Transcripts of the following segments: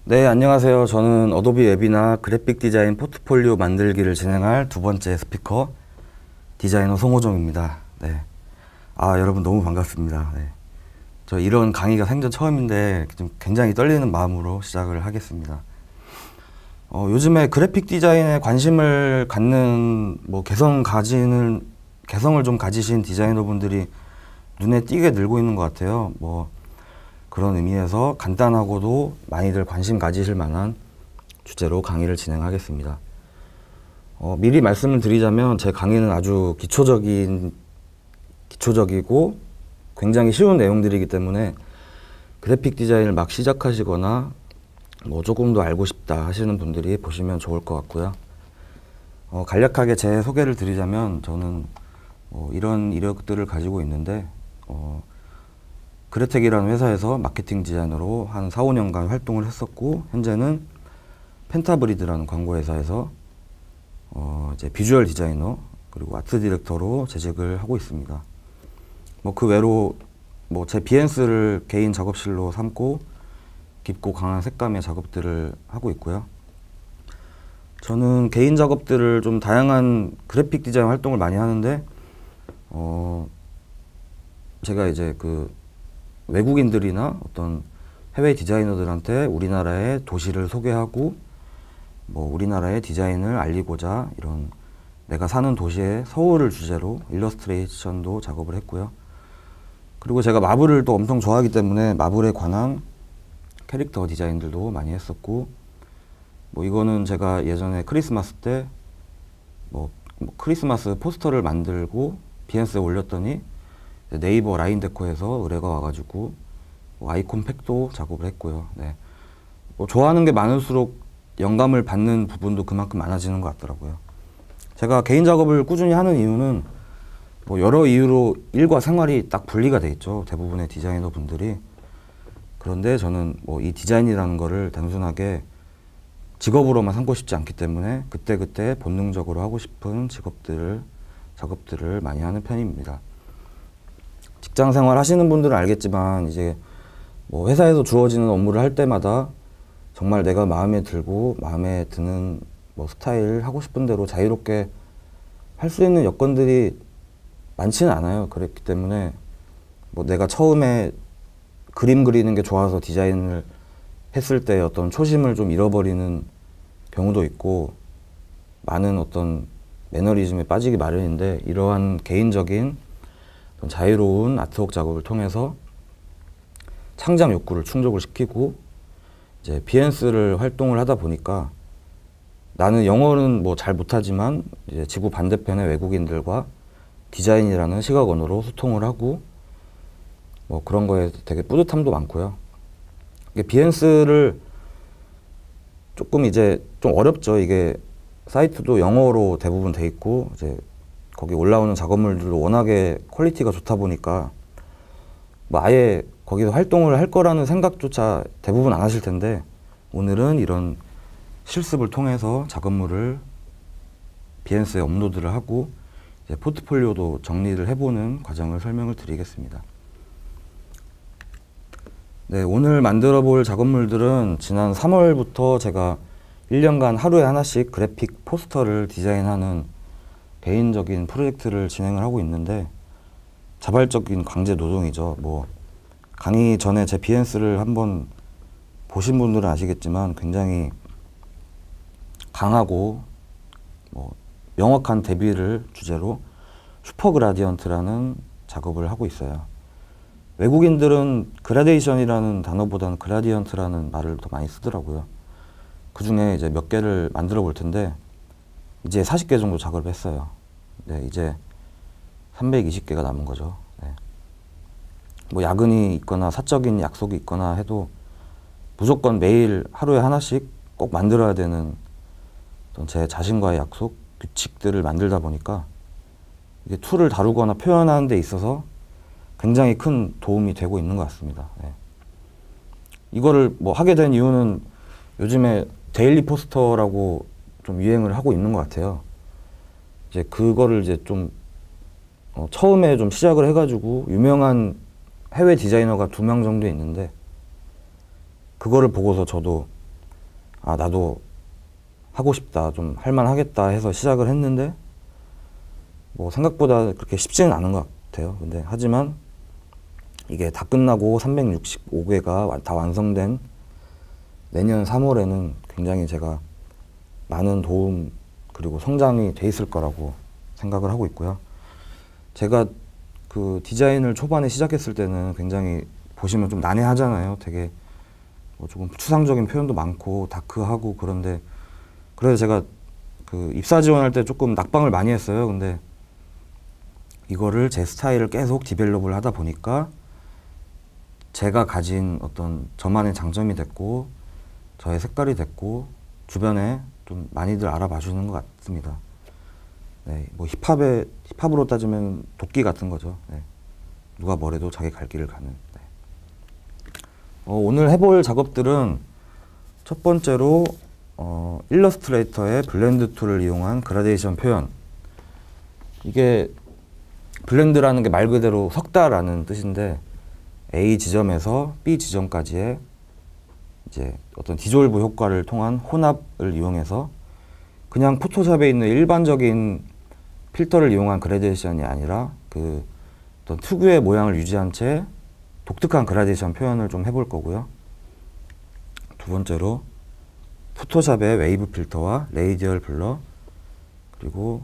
네, 안녕하세요. 저는 어도비 웹이나 그래픽 디자인 포트폴리오 만들기를 진행할 두 번째 스피커 디자이너 송호정입니다. 네. 여러분 너무 반갑습니다. 네. 저 이런 강의가 생전 처음인데 좀 굉장히 떨리는 마음으로 시작을 하겠습니다. 요즘에 그래픽 디자인에 관심을 갖는 개성을 좀 가지신 디자이너분들이 눈에 띄게 늘고 있는 것 같아요. 그런 의미에서 간단하고도 많이들 관심 가지실 만한 주제로 강의를 진행하겠습니다. 미리 말씀을 드리자면 제 강의는 아주 기초적이고 굉장히 쉬운 내용들이기 때문에 그래픽 디자인을 막 시작하시거나 조금 더 알고 싶다 하시는 분들이 보시면 좋을 것 같고요. 간략하게 제 소개를 드리자면 저는 이런 이력들을 가지고 있는데 그래텍이라는 회사에서 마케팅 디자이너로 한 4, 5년간 활동을 했었고, 현재는 펜타브리드라는 광고회사에서 이제 비주얼 디자이너 그리고 아트 디렉터로 재직을 하고 있습니다. 그 외로 제 비엔스를 개인 작업실로 삼고 깊고 강한 색감의 작업들을 하고 있고요. 저는 개인 작업들을 좀 다양한 그래픽 디자인 활동을 많이 하는데 제가 이제 외국인들이나 어떤 해외 디자이너들한테 우리나라의 도시를 소개하고 우리나라의 디자인을 알리고자 이런 내가 사는 도시의 서울을 주제로 일러스트레이션도 작업을 했고요. 그리고 제가 마블을 또 엄청 좋아하기 때문에 마블에 관한 캐릭터 디자인들도 많이 했었고, 이거는 제가 예전에 크리스마스 때 크리스마스 포스터를 만들고 비엔스에 올렸더니 네이버 라인 데코에서 의뢰가 와가지고 아이콘 팩도 작업을 했고요. 네. 좋아하는 게 많을수록 영감을 받는 부분도 그만큼 많아지는 것 같더라고요. 제가 개인 작업을 꾸준히 하는 이유는 여러 이유로 일과 생활이 딱 분리가 돼 있죠. 대부분의 디자이너 분들이. 그런데 저는 이 디자인이라는 거를 단순하게 직업으로만 삼고 싶지 않기 때문에 그때그때 본능적으로 하고 싶은 작업들을 많이 하는 편입니다. 직장 생활 하시는 분들은 알겠지만 이제 회사에서 주어지는 업무를 할 때마다 정말 내가 마음에 들고 마음에 드는 스타일 하고 싶은 대로 자유롭게 할 수 있는 여건들이 많지는 않아요. 그렇기 때문에 내가 처음에 그림 그리는 게 좋아서 디자인을 했을 때 어떤 초심을 좀 잃어버리는 경우도 있고 많은 어떤 매너리즘에 빠지기 마련인데, 이러한 개인적인 자유로운 아트웍 작업을 통해서 창작 욕구를 충족을 시키고 이제 비엔스를 활동을 하다 보니까 나는 영어는 잘 못하지만 이제 지구 반대편의 외국인들과 디자인이라는 시각 언어로 소통을 하고 그런 거에 되게 뿌듯함도 많고요. 비엔스를 조금 이제 좀 어렵죠. 이게 사이트도 영어로 대부분 돼 있고 이제 거기 올라오는 작업물들도 워낙에 퀄리티가 좋다 보니까 아예 거기서 활동을 할 거라는 생각조차 대부분 안 하실 텐데, 오늘은 이런 실습을 통해서 작업물을 비엔스에 업로드를 하고 이제 포트폴리오도 정리를 해보는 과정을 설명을 드리겠습니다. 네, 오늘 만들어 볼 작업물들은 지난 3월부터 제가 1년간 하루에 하나씩 그래픽 포스터를 디자인하는 개인적인 프로젝트를 진행을 하고 있는데, 자발적인 강제 노동이죠. 강의 전에 제 비엔스를 한번 보신 분들은 아시겠지만 굉장히 강하고 명확한 대비를 주제로 슈퍼 그라디언트라는 작업을 하고 있어요. 외국인들은 그라데이션이라는 단어보다는 그라디언트라는 말을 더 많이 쓰더라고요. 그 중에 이제 몇 개를 만들어 볼 텐데, 이제 40개 정도 작업을 했어요. 네, 이제 320개가 남은 거죠. 네. 야근이 있거나 사적인 약속이 있거나 해도 무조건 매일 하루에 하나씩 꼭 만들어야 되는 제 자신과의 약속, 규칙들을 만들다 보니까 이게 툴을 다루거나 표현하는 데 있어서 굉장히 큰 도움이 되고 있는 것 같습니다. 네. 이거를 하게 된 이유는 요즘에 데일리 포스터라고 좀 유행을 하고 있는 것 같아요. 이제 그거를 이제 좀 처음에 좀 시작을 해가지고 유명한 해외 디자이너가 2명 정도 있는데, 그거를 보고서 저도 아, 나도 하고 싶다, 좀 할만하겠다 해서 시작을 했는데 뭐 생각보다 그렇게 쉽지는 않은 것 같아요. 근데 하지만 이게 다 끝나고 365개가 다 완성된 내년 3월에는 굉장히 제가 많은 도움 그리고 성장이 돼 있을 거라고 생각을 하고 있고요. 제가 그 디자인을 초반에 시작했을 때는 굉장히 보시면 좀 난해하잖아요. 되게 뭐 조금 추상적인 표현도 많고 다크하고 그런데, 그래서 제가 그 입사 지원할 때 조금 낙방을 많이 했어요. 근데 이거를 제 스타일을 계속 디벨롭을 하다 보니까 제가 가진 어떤 저만의 장점이 됐고 저의 색깔이 됐고 주변에 좀 많이들 알아봐 주는 것 같습니다. 네, 뭐 힙합으로 따지면 도끼 같은 거죠. 네. 누가 뭐래도 자기 갈 길을 가는. 네. 오늘 해볼 작업들은 첫 번째로 일러스트레이터의 블렌드 툴을 이용한 그라데이션 표현. 이게 블렌드라는 게 말 그대로 섞다라는 뜻인데 A 지점에서 B 지점까지의 이제 어떤 디졸브 효과를 통한 혼합을 이용해서 그냥 포토샵에 있는 일반적인 필터를 이용한 그라데이션이 아니라 그 어떤 특유의 모양을 유지한 채 독특한 그라데이션 표현을 좀 해볼 거고요. 두 번째로 포토샵의 웨이브 필터와 레이디얼 블러, 그리고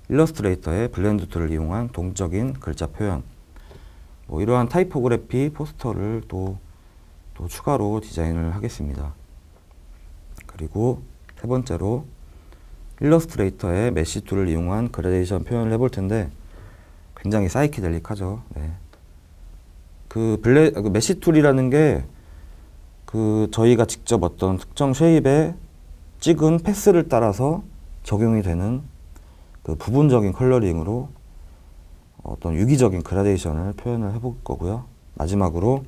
일러스트레이터의 블렌드 툴을 이용한 동적인 글자 표현, 뭐 이러한 타이포그래피 포스터를 또 추가로 디자인을 하겠습니다. 그리고 세 번째로 일러스트레이터의 메시 툴을 이용한 그라데이션 표현을 해볼 텐데 굉장히 사이키델릭하죠. 네. 그 메시 툴이라는 게 그 저희가 직접 어떤 특정 쉐입에 찍은 패스를 따라서 적용이 되는 그 부분적인 컬러링으로 어떤 유기적인 그라데이션을 표현을 해볼 거고요. 마지막으로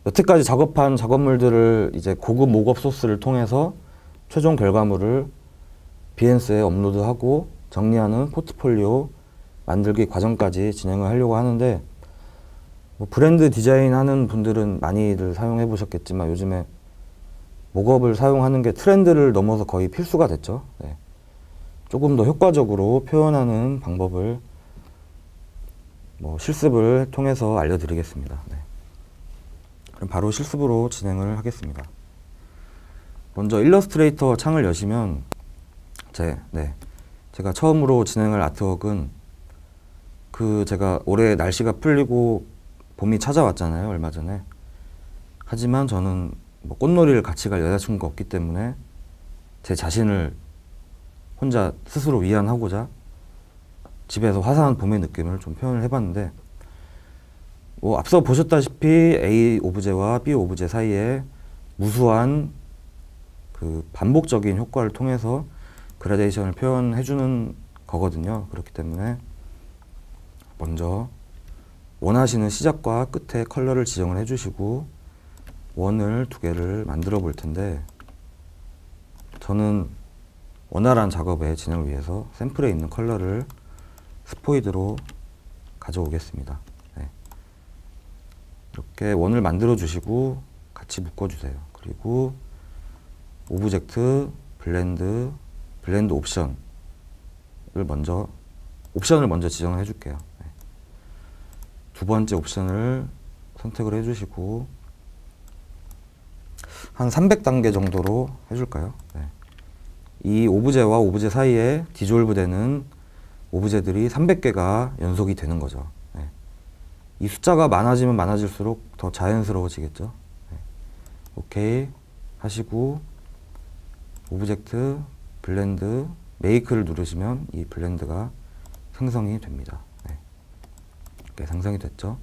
여태까지 작업한 작업물들을 이제 고급 모급 소스를 통해서 최종 결과물을 비엔스에 업로드하고 정리하는 포트폴리오 만들기 과정까지 진행을 하려고 하는데, 뭐 브랜드 디자인 하는 분들은 많이들 사용해 보셨겠지만 요즘에 모급을 사용하는 게 트렌드를 넘어서 거의 필수가 됐죠. 네. 조금 더 효과적으로 표현하는 방법을 뭐 실습을 통해서 알려드리겠습니다. 네. 그럼 바로 실습으로 진행을 하겠습니다. 먼저 일러스트레이터 창을 여시면 제가 처음으로 진행할 아트웍은 그 제가 올해 날씨가 풀리고 봄이 찾아왔잖아요, 얼마 전에. 하지만 저는 뭐 꽃놀이를 같이 갈 여자친구가 없기 때문에 제 자신을 혼자 스스로 위안하고자 집에서 화사한 봄의 느낌을 좀 표현을 해봤는데, 뭐 앞서 보셨다시피 A 오브제와 B 오브제 사이에 무수한 그 반복적인 효과를 통해서 그라데이션을 표현해주는 거거든요. 그렇기 때문에 먼저 원하시는 시작과 끝에 컬러를 지정을 해주시고 원을 2개를 만들어 볼 텐데, 저는 원활한 작업의 진행을 위해서 샘플에 있는 컬러를 스포이드로 가져오겠습니다. 네. 이렇게 원을 만들어 주시고 같이 묶어주세요. 그리고 오브젝트, 블렌드 옵션을 먼저 지정을 해줄게요. 네. 두 번째 옵션을 선택을 해주시고 한 300단계 정도로 해줄까요? 네. 이 오브제와 오브제 사이에 디졸브 되는 오브제들이 300개가 연속이 되는 거죠. 네. 이 숫자가 많아지면 많아질수록 더 자연스러워지겠죠. 네. 오케이 하시고 오브젝트, 블렌드, 메이크를 누르시면 이 블렌드가 생성이 됩니다. 네. 이렇게 생성이 됐죠.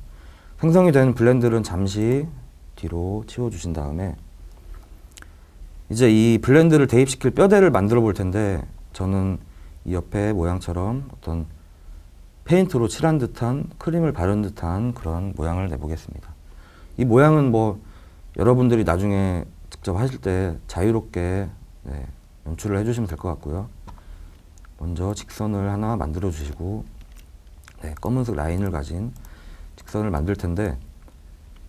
생성이 된 블렌드는 잠시 뒤로 치워주신 다음에 이제 이 블렌드를 대입시킬 뼈대를 만들어 볼 텐데, 저는 이 옆에 모양처럼 어떤 페인트로 칠한 듯한, 크림을 바른 듯한 그런 모양을 내보겠습니다. 이 모양은 뭐 여러분들이 나중에 직접 하실 때 자유롭게 연출을 해주시면 될 것 같고요. 먼저 직선을 하나 만들어 주시고 검은색 라인을 가진 직선을 만들 텐데,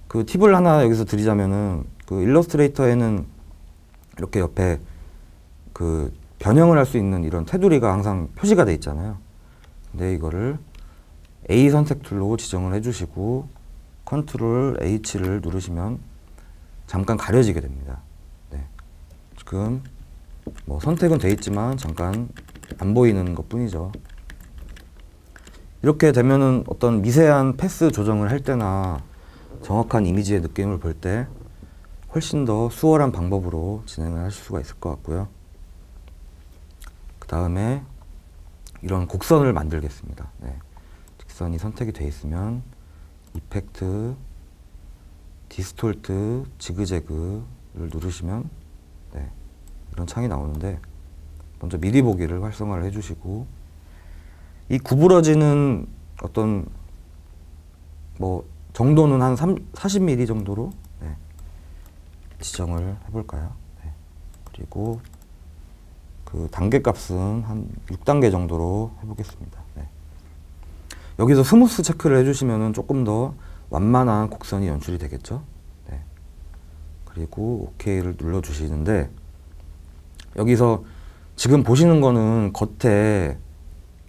그 팁을 하나 여기서 드리자면은 그 일러스트레이터에는 이렇게 옆에 그 변형을 할 수 있는 이런 테두리가 항상 표시가 돼 있잖아요. 근데 이거를 A 선택 툴로 지정을 해주시고 컨트롤 H를 누르시면 잠깐 가려지게 됩니다. 네. 지금 뭐 선택은 돼 있지만 잠깐 안 보이는 것 뿐이죠. 이렇게 되면은 어떤 미세한 패스 조정을 할 때나 정확한 이미지의 느낌을 볼 때 훨씬 더 수월한 방법으로 진행을 하실 수가 있을 것 같고요. 그 다음에 이런 곡선을 만들겠습니다. 네. 직선이 선택이 되어 있으면 이펙트, 디스톨트, 지그재그를 누르시면 네. 이런 창이 나오는데 먼저 미리 보기를 활성화를 해주시고 이 구부러지는 어떤 뭐 정도는 한 40mm 정도로 네. 지정을 해볼까요? 네. 그리고 그 단계 값은 한 6단계 정도로 해보겠습니다. 네. 여기서 스무스 체크를 해주시면 조금 더 완만한 곡선이 연출이 되겠죠. 네. 그리고 OK를 눌러주시는데 여기서 지금 보시는 거는 겉에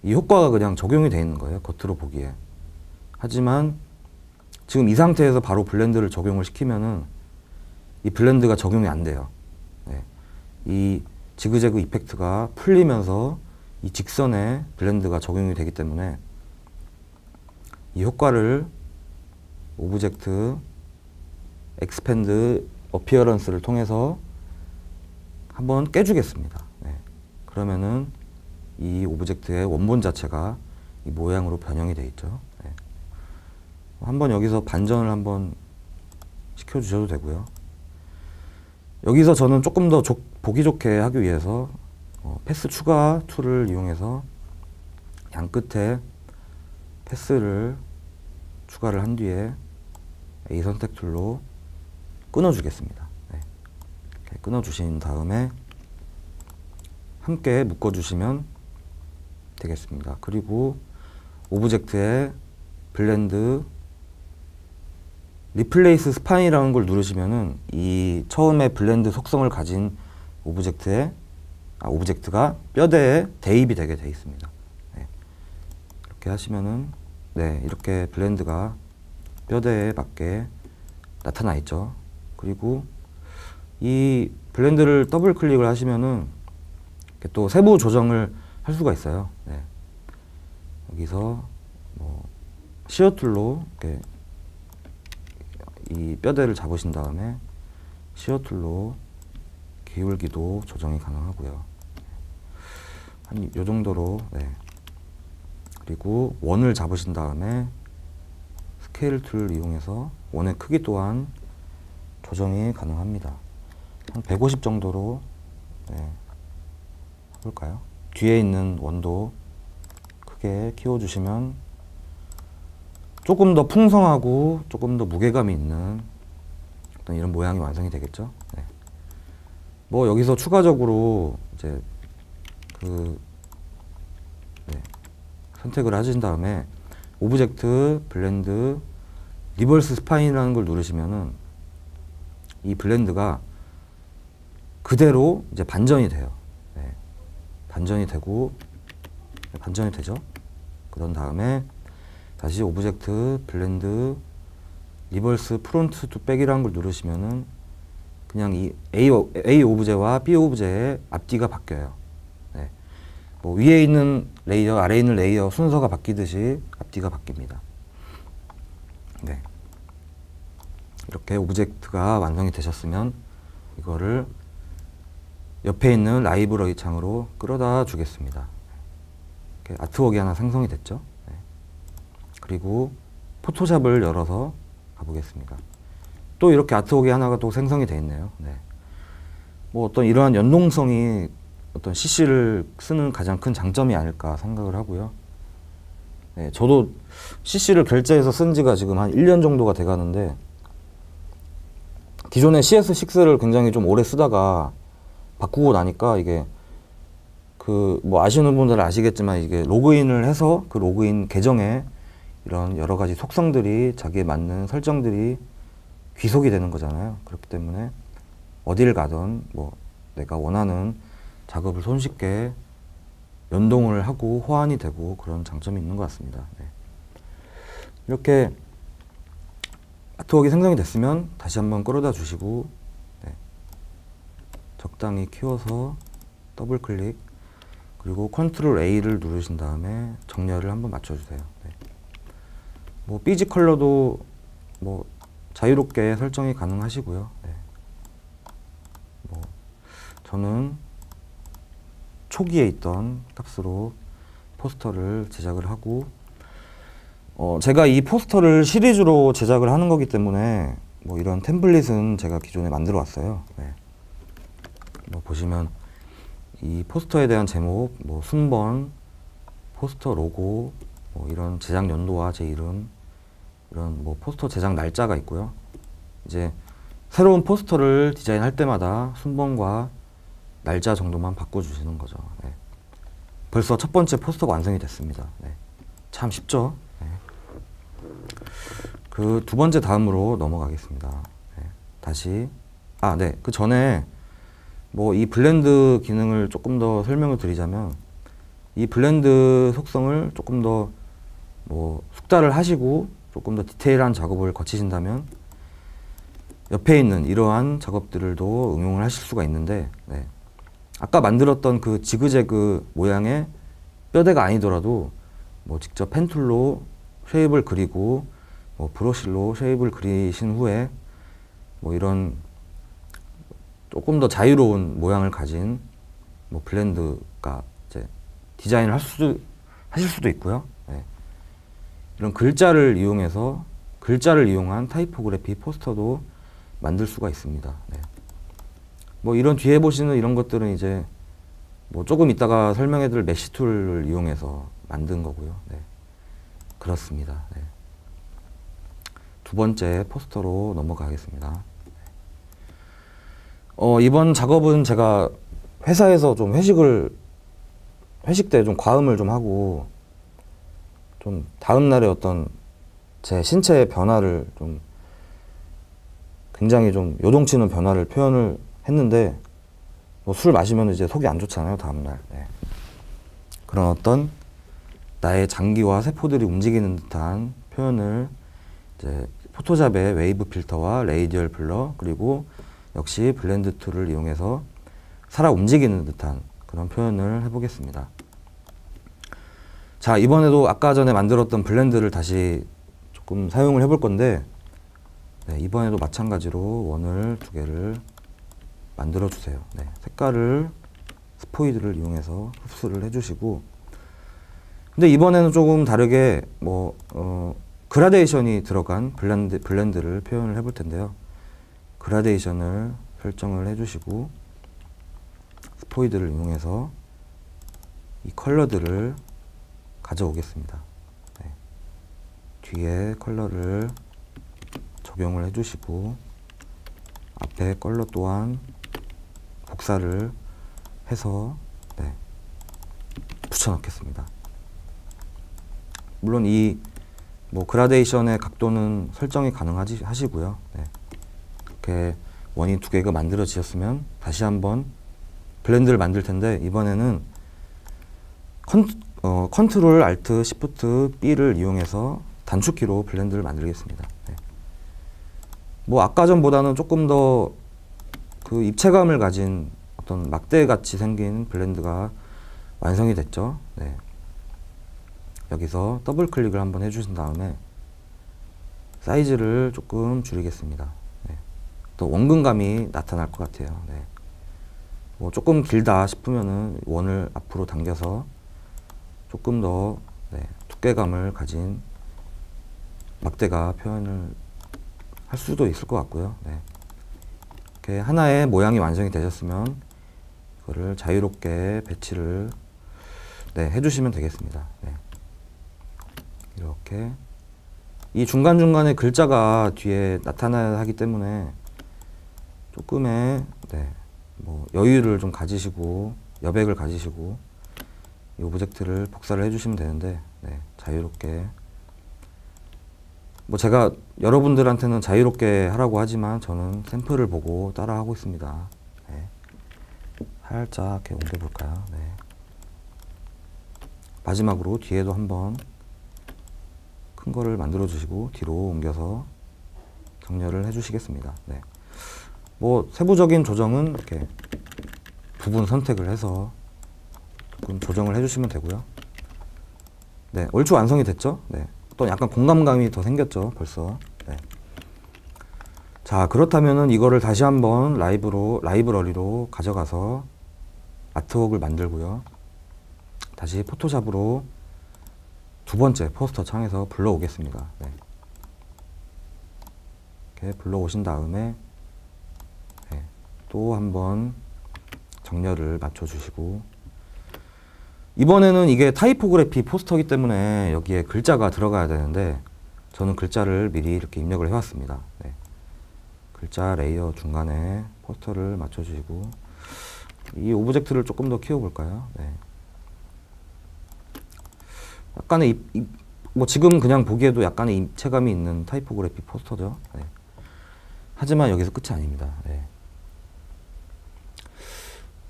이 효과가 그냥 적용이 되어 있는 거예요. 겉으로 보기에. 하지만 지금 이 상태에서 바로 블렌드를 적용을 시키면은 이 블렌드가 적용이 안 돼요. 네. 이 지그재그 이펙트가 풀리면서 이 직선에 블렌드가 적용이 되기 때문에 이 효과를 오브젝트 expand appearance를 통해서 한번 깨주겠습니다. 네. 그러면은 이 오브젝트의 원본 자체가 이 모양으로 변형이 되어 있죠. 네. 한번 여기서 반전을 한번 시켜주셔도 되고요. 여기서 저는 조금 더 보기 좋게 하기 위해서 패스 추가 툴을 이용해서 양 끝에 패스를 추가를 한 뒤에 A 선택 툴로 끊어주겠습니다. 네. 이렇게 끊어주신 다음에 함께 묶어주시면 되겠습니다. 그리고 오브젝트에 블렌드 리플레이스 스파인이라는 걸 누르시면은 이 처음에 블렌드 속성을 가진 오브젝트가 뼈대에 대입이 되게 돼 있습니다. 네. 이렇게 하시면은 네, 이렇게 블렌드가 뼈대에 맞게 나타나 있죠. 그리고 이 블렌드를 더블 클릭을 하시면은 또 세부 조정을 할 수가 있어요. 네. 여기서 뭐 시어 툴로 이렇게 이 뼈대를 잡으신 다음에 시어 툴로 기울기도 조정이 가능하고요. 한 이 정도로 네. 그리고 원을 잡으신 다음에 스케일 툴을 이용해서 원의 크기 또한 조정이 가능합니다. 한 150 정도로 네. 해볼까요? 뒤에 있는 원도 크게 키워주시면 조금 더 풍성하고 조금 더 무게감이 있는 어떤 이런 모양이 완성이 되겠죠. 네. 뭐 여기서 추가적으로 이제 네. 선택을 하신 다음에 오브젝트 블렌드 리버스 스파인이라는 걸 누르시면은 이 블렌드가 그대로 이제 반전이 돼요. 네. 반전이 되고 반전이 되죠. 그런 다음에 다시 오브젝트 블렌드 리버스 프론트 투 백이라는 걸 누르시면은 그냥 이 A 오브제와 B 오브제의 앞뒤가 바뀌어요. 네. 뭐 위에 있는 레이어, 아래에 있는 레이어 순서가 바뀌듯이 앞뒤가 바뀝니다. 네. 이렇게 오브젝트가 완성이 되셨으면 이거를 옆에 있는 라이브러리 창으로 끌어다 주겠습니다. 이렇게 아트웍이 하나 생성이 됐죠. 네. 그리고 포토샵을 열어서 가보겠습니다. 또 이렇게 아트웍이 하나가 또 생성이 되어 있네요. 네. 뭐 어떤 이러한 연동성이 어떤 CC를 쓰는 가장 큰 장점이 아닐까 생각을 하고요. 네, 저도 CC를 결제해서 쓴 지가 지금 한 1년 정도가 돼 가는데 기존에 CS6를 굉장히 좀 오래 쓰다가 바꾸고 나니까 이게 뭐 아시는 분들은 아시겠지만 이게 로그인을 해서 그 로그인 계정에 이런 여러 가지 속성들이 자기에 맞는 설정들이 귀속이 되는 거잖아요. 그렇기 때문에 어딜 가든 뭐 내가 원하는 작업을 손쉽게 연동을 하고 호환이 되고 그런 장점이 있는 것 같습니다. 네. 이렇게 아트웍이 생성이 됐으면 다시 한번 끌어다 주시고, 네. 적당히 키워서 더블 클릭, 그리고 컨트롤 A를 누르신 다음에 정렬을 한번 맞춰주세요. 네. 뭐 비지 컬러도 뭐 자유롭게 설정이 가능하시고요. 네. 뭐 저는 초기에 있던 값으로 포스터를 제작을 하고, 제가 이 포스터를 시리즈로 제작을 하는 거기 때문에 뭐 이런 템플릿은 제가 기존에 만들어 왔어요. 네. 뭐 보시면 이 포스터에 대한 제목, 뭐 순번, 포스터 로고, 뭐 이런 제작 연도와 제 이름, 이런 뭐 포스터 제작 날짜가 있고요. 이제 새로운 포스터를 디자인할 때마다 순번과 날짜 정도만 바꿔주시는 거죠. 네. 벌써 첫 번째 포스터가 완성이 됐습니다. 네. 참 쉽죠? 네. 그 두 번째 다음으로 넘어가겠습니다. 네. 다시 네. 그 전에 뭐 이 블렌드 기능을 조금 더 설명을 드리자면, 이 블렌드 속성을 조금 더 뭐 숙달을 하시고 조금 더 디테일한 작업을 거치신다면 옆에 있는 이러한 작업들도 응용을 하실 수가 있는데, 네. 아까 만들었던 그 지그재그 모양의 뼈대가 아니더라도 뭐 직접 펜툴로 쉐입을 그리고 뭐 브러쉬로 쉐입을 그리신 후에 뭐 이런 조금 더 자유로운 모양을 가진 뭐 블렌드가 이제 디자인을 하실 수도 있고요. 네. 이런 글자를 이용해서 글자를 이용한 타이포그래피 포스터도 만들 수가 있습니다. 네. 뭐 이런 뒤에 보시는 이런 것들은 이제 뭐 조금 이따가 설명해드릴 메시 툴을 이용해서 만든 거고요. 네. 그렇습니다. 네. 두 번째 포스터로 넘어가겠습니다. 이번 작업은 제가 회사에서 좀 회식 때 좀 과음을 좀 하고 좀 다음 날에 어떤 제 신체의 변화를 좀 굉장히 좀 요동치는 변화를 표현을 했는데, 뭐 술 마시면 이제 속이 안 좋잖아요, 다음날. 네. 그런 어떤 나의 장기와 세포들이 움직이는 듯한 표현을 이제 포토샵의 웨이브 필터와 레이디얼 블러, 그리고 역시 블렌드 툴을 이용해서 살아 움직이는 듯한 그런 표현을 해보겠습니다. 자, 이번에도 아까 전에 만들었던 블렌드를 다시 조금 사용을 해볼 건데, 네, 이번에도 마찬가지로 원을 두 개를 만들어 주세요. 네, 색깔을 스포이드를 이용해서 흡수를 해주시고, 근데 이번에는 조금 다르게 뭐 그라데이션이 들어간 블렌드를 표현을 해볼 텐데요. 그라데이션을 설정을 해주시고 스포이드를 이용해서 이 컬러들을 가져오겠습니다. 네. 뒤에 컬러를 적용을 해주시고 앞에 컬러 또한 복사를 해서 네, 붙여넣겠습니다. 물론 이 뭐 그라데이션의 각도는 설정이 가능하시고요. 네. 이렇게 원이 두 개가 만들어지셨으면 다시 한번 블렌드를 만들 텐데, 이번에는 컨트롤 알트 시프트 B를 이용해서 단축키로 블렌드를 만들겠습니다. 네. 뭐 아까 전보다는 조금 더 그 입체감을 가진 어떤 막대 같이 생긴 블렌드가 완성이 됐죠. 네. 여기서 더블 클릭을 한번 해주신 다음에 사이즈를 조금 줄이겠습니다. 네. 또 원근감이 나타날 것 같아요. 네. 뭐 조금 길다 싶으면은 원을 앞으로 당겨서 조금 더 네, 두께감을 가진 막대가 표현을 할 수도 있을 것 같고요. 네. 이렇게 하나의 모양이 완성이 되셨으면 이거를 자유롭게 배치를 네, 해주시면 되겠습니다. 네. 이렇게 이 중간중간에 글자가 뒤에 나타나야 하기 때문에 조금의 네, 뭐 여유를 좀 가지시고 여백을 가지시고 이 오브젝트를 복사를 해주시면 되는데, 네, 자유롭게 뭐 제가 여러분들한테는 자유롭게 하라고 하지만 저는 샘플을 보고 따라 하고 있습니다. 네. 살짝 이렇게 옮겨볼까요? 네. 마지막으로 뒤에도 한번 큰 거를 만들어 주시고 뒤로 옮겨서 정렬을 해 주시겠습니다. 네. 뭐 세부적인 조정은 이렇게 부분 선택을 해서 조금 조정을 해 주시면 되고요. 네, 얼추 완성이 됐죠? 네. 또 약간 공간감이 더 생겼죠, 벌써. 네. 자, 그렇다면은 이거를 다시 한번 라이브러리로 가져가서 아트웍을 만들고요. 다시 포토샵으로 두 번째 포스터 창에서 불러오겠습니다. 네. 이렇게 불러오신 다음에 네. 또 한번 정렬을 맞춰주시고, 이번에는 이게 타이포그래피 포스터이기 때문에 여기에 글자가 들어가야 되는데 저는 글자를 미리 이렇게 입력을 해왔습니다. 네. 글자 레이어 중간에 포스터를 맞춰주시고, 이 오브젝트를 조금 더 키워볼까요? 네. 약간의 뭐 지금 그냥 보기에도 약간의 입체감이 있는 타이포그래피 포스터죠. 네. 하지만 여기서 끝이 아닙니다. 네.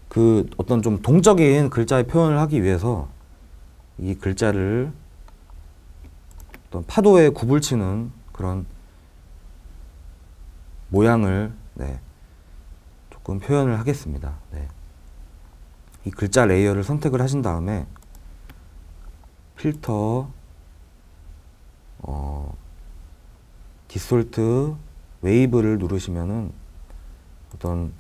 그 어떤 좀 동적인 글자의 표현을 하기 위해서 이 글자를 어떤 파도에 굽을치는 그런 모양을 네, 조금 표현을 하겠습니다. 네. 이 글자 레이어를 선택을 하신 다음에 필터, 디솔트, 웨이브를 누르시면은 어떤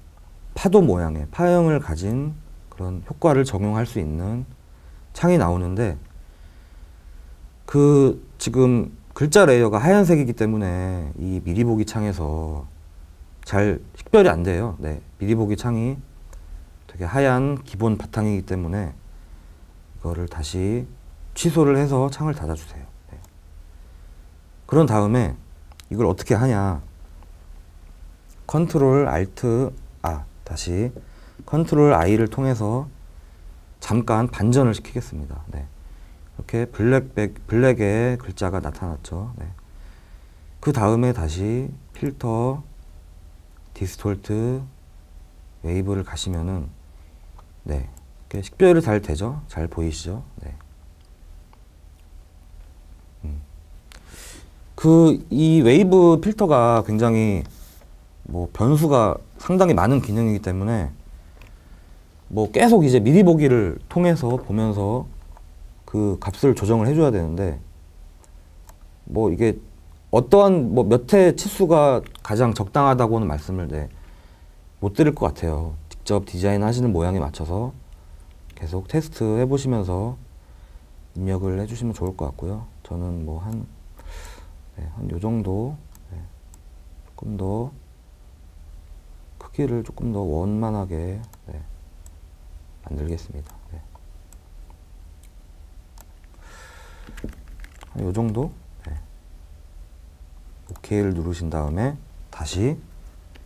파도 모양의 파형을 가진 그런 효과를 적용할 수 있는 창이 나오는데, 그 지금 글자 레이어가 하얀색이기 때문에 이 미리 보기 창에서 잘 식별이 안 돼요. 네, 미리 보기 창이 되게 하얀 기본 바탕이기 때문에 이거를 다시 취소를 해서 창을 닫아주세요. 네. 그런 다음에 이걸 어떻게 하냐, 다시 컨트롤 I를 통해서 잠깐 반전을 시키겠습니다. 네. 이렇게 블랙의 글자가 나타났죠. 네. 그 다음에 다시 필터, 디스톨트, 웨이브를 가시면은 네, 이렇게 식별이 잘 되죠. 잘 보이시죠? 네. 이 웨이브 필터가 굉장히 뭐 변수가 상당히 많은 기능이기 때문에 뭐 계속 이제 미리 보기를 통해서 보면서 그 값을 조정을 해줘야 되는데, 뭐 이게 어떠한 뭐 몇 회 치수가 가장 적당하다고는 말씀을 못 드릴 것 같아요. 직접 디자인 하시는 모양에 맞춰서 계속 테스트 해보시면서 입력을 해주시면 좋을 것 같고요. 저는 뭐 한 요 정도, 조금 더 크기를 조금 더 원만하게 만들겠습니다. 요 정도. OK를 누르신 다음에 다시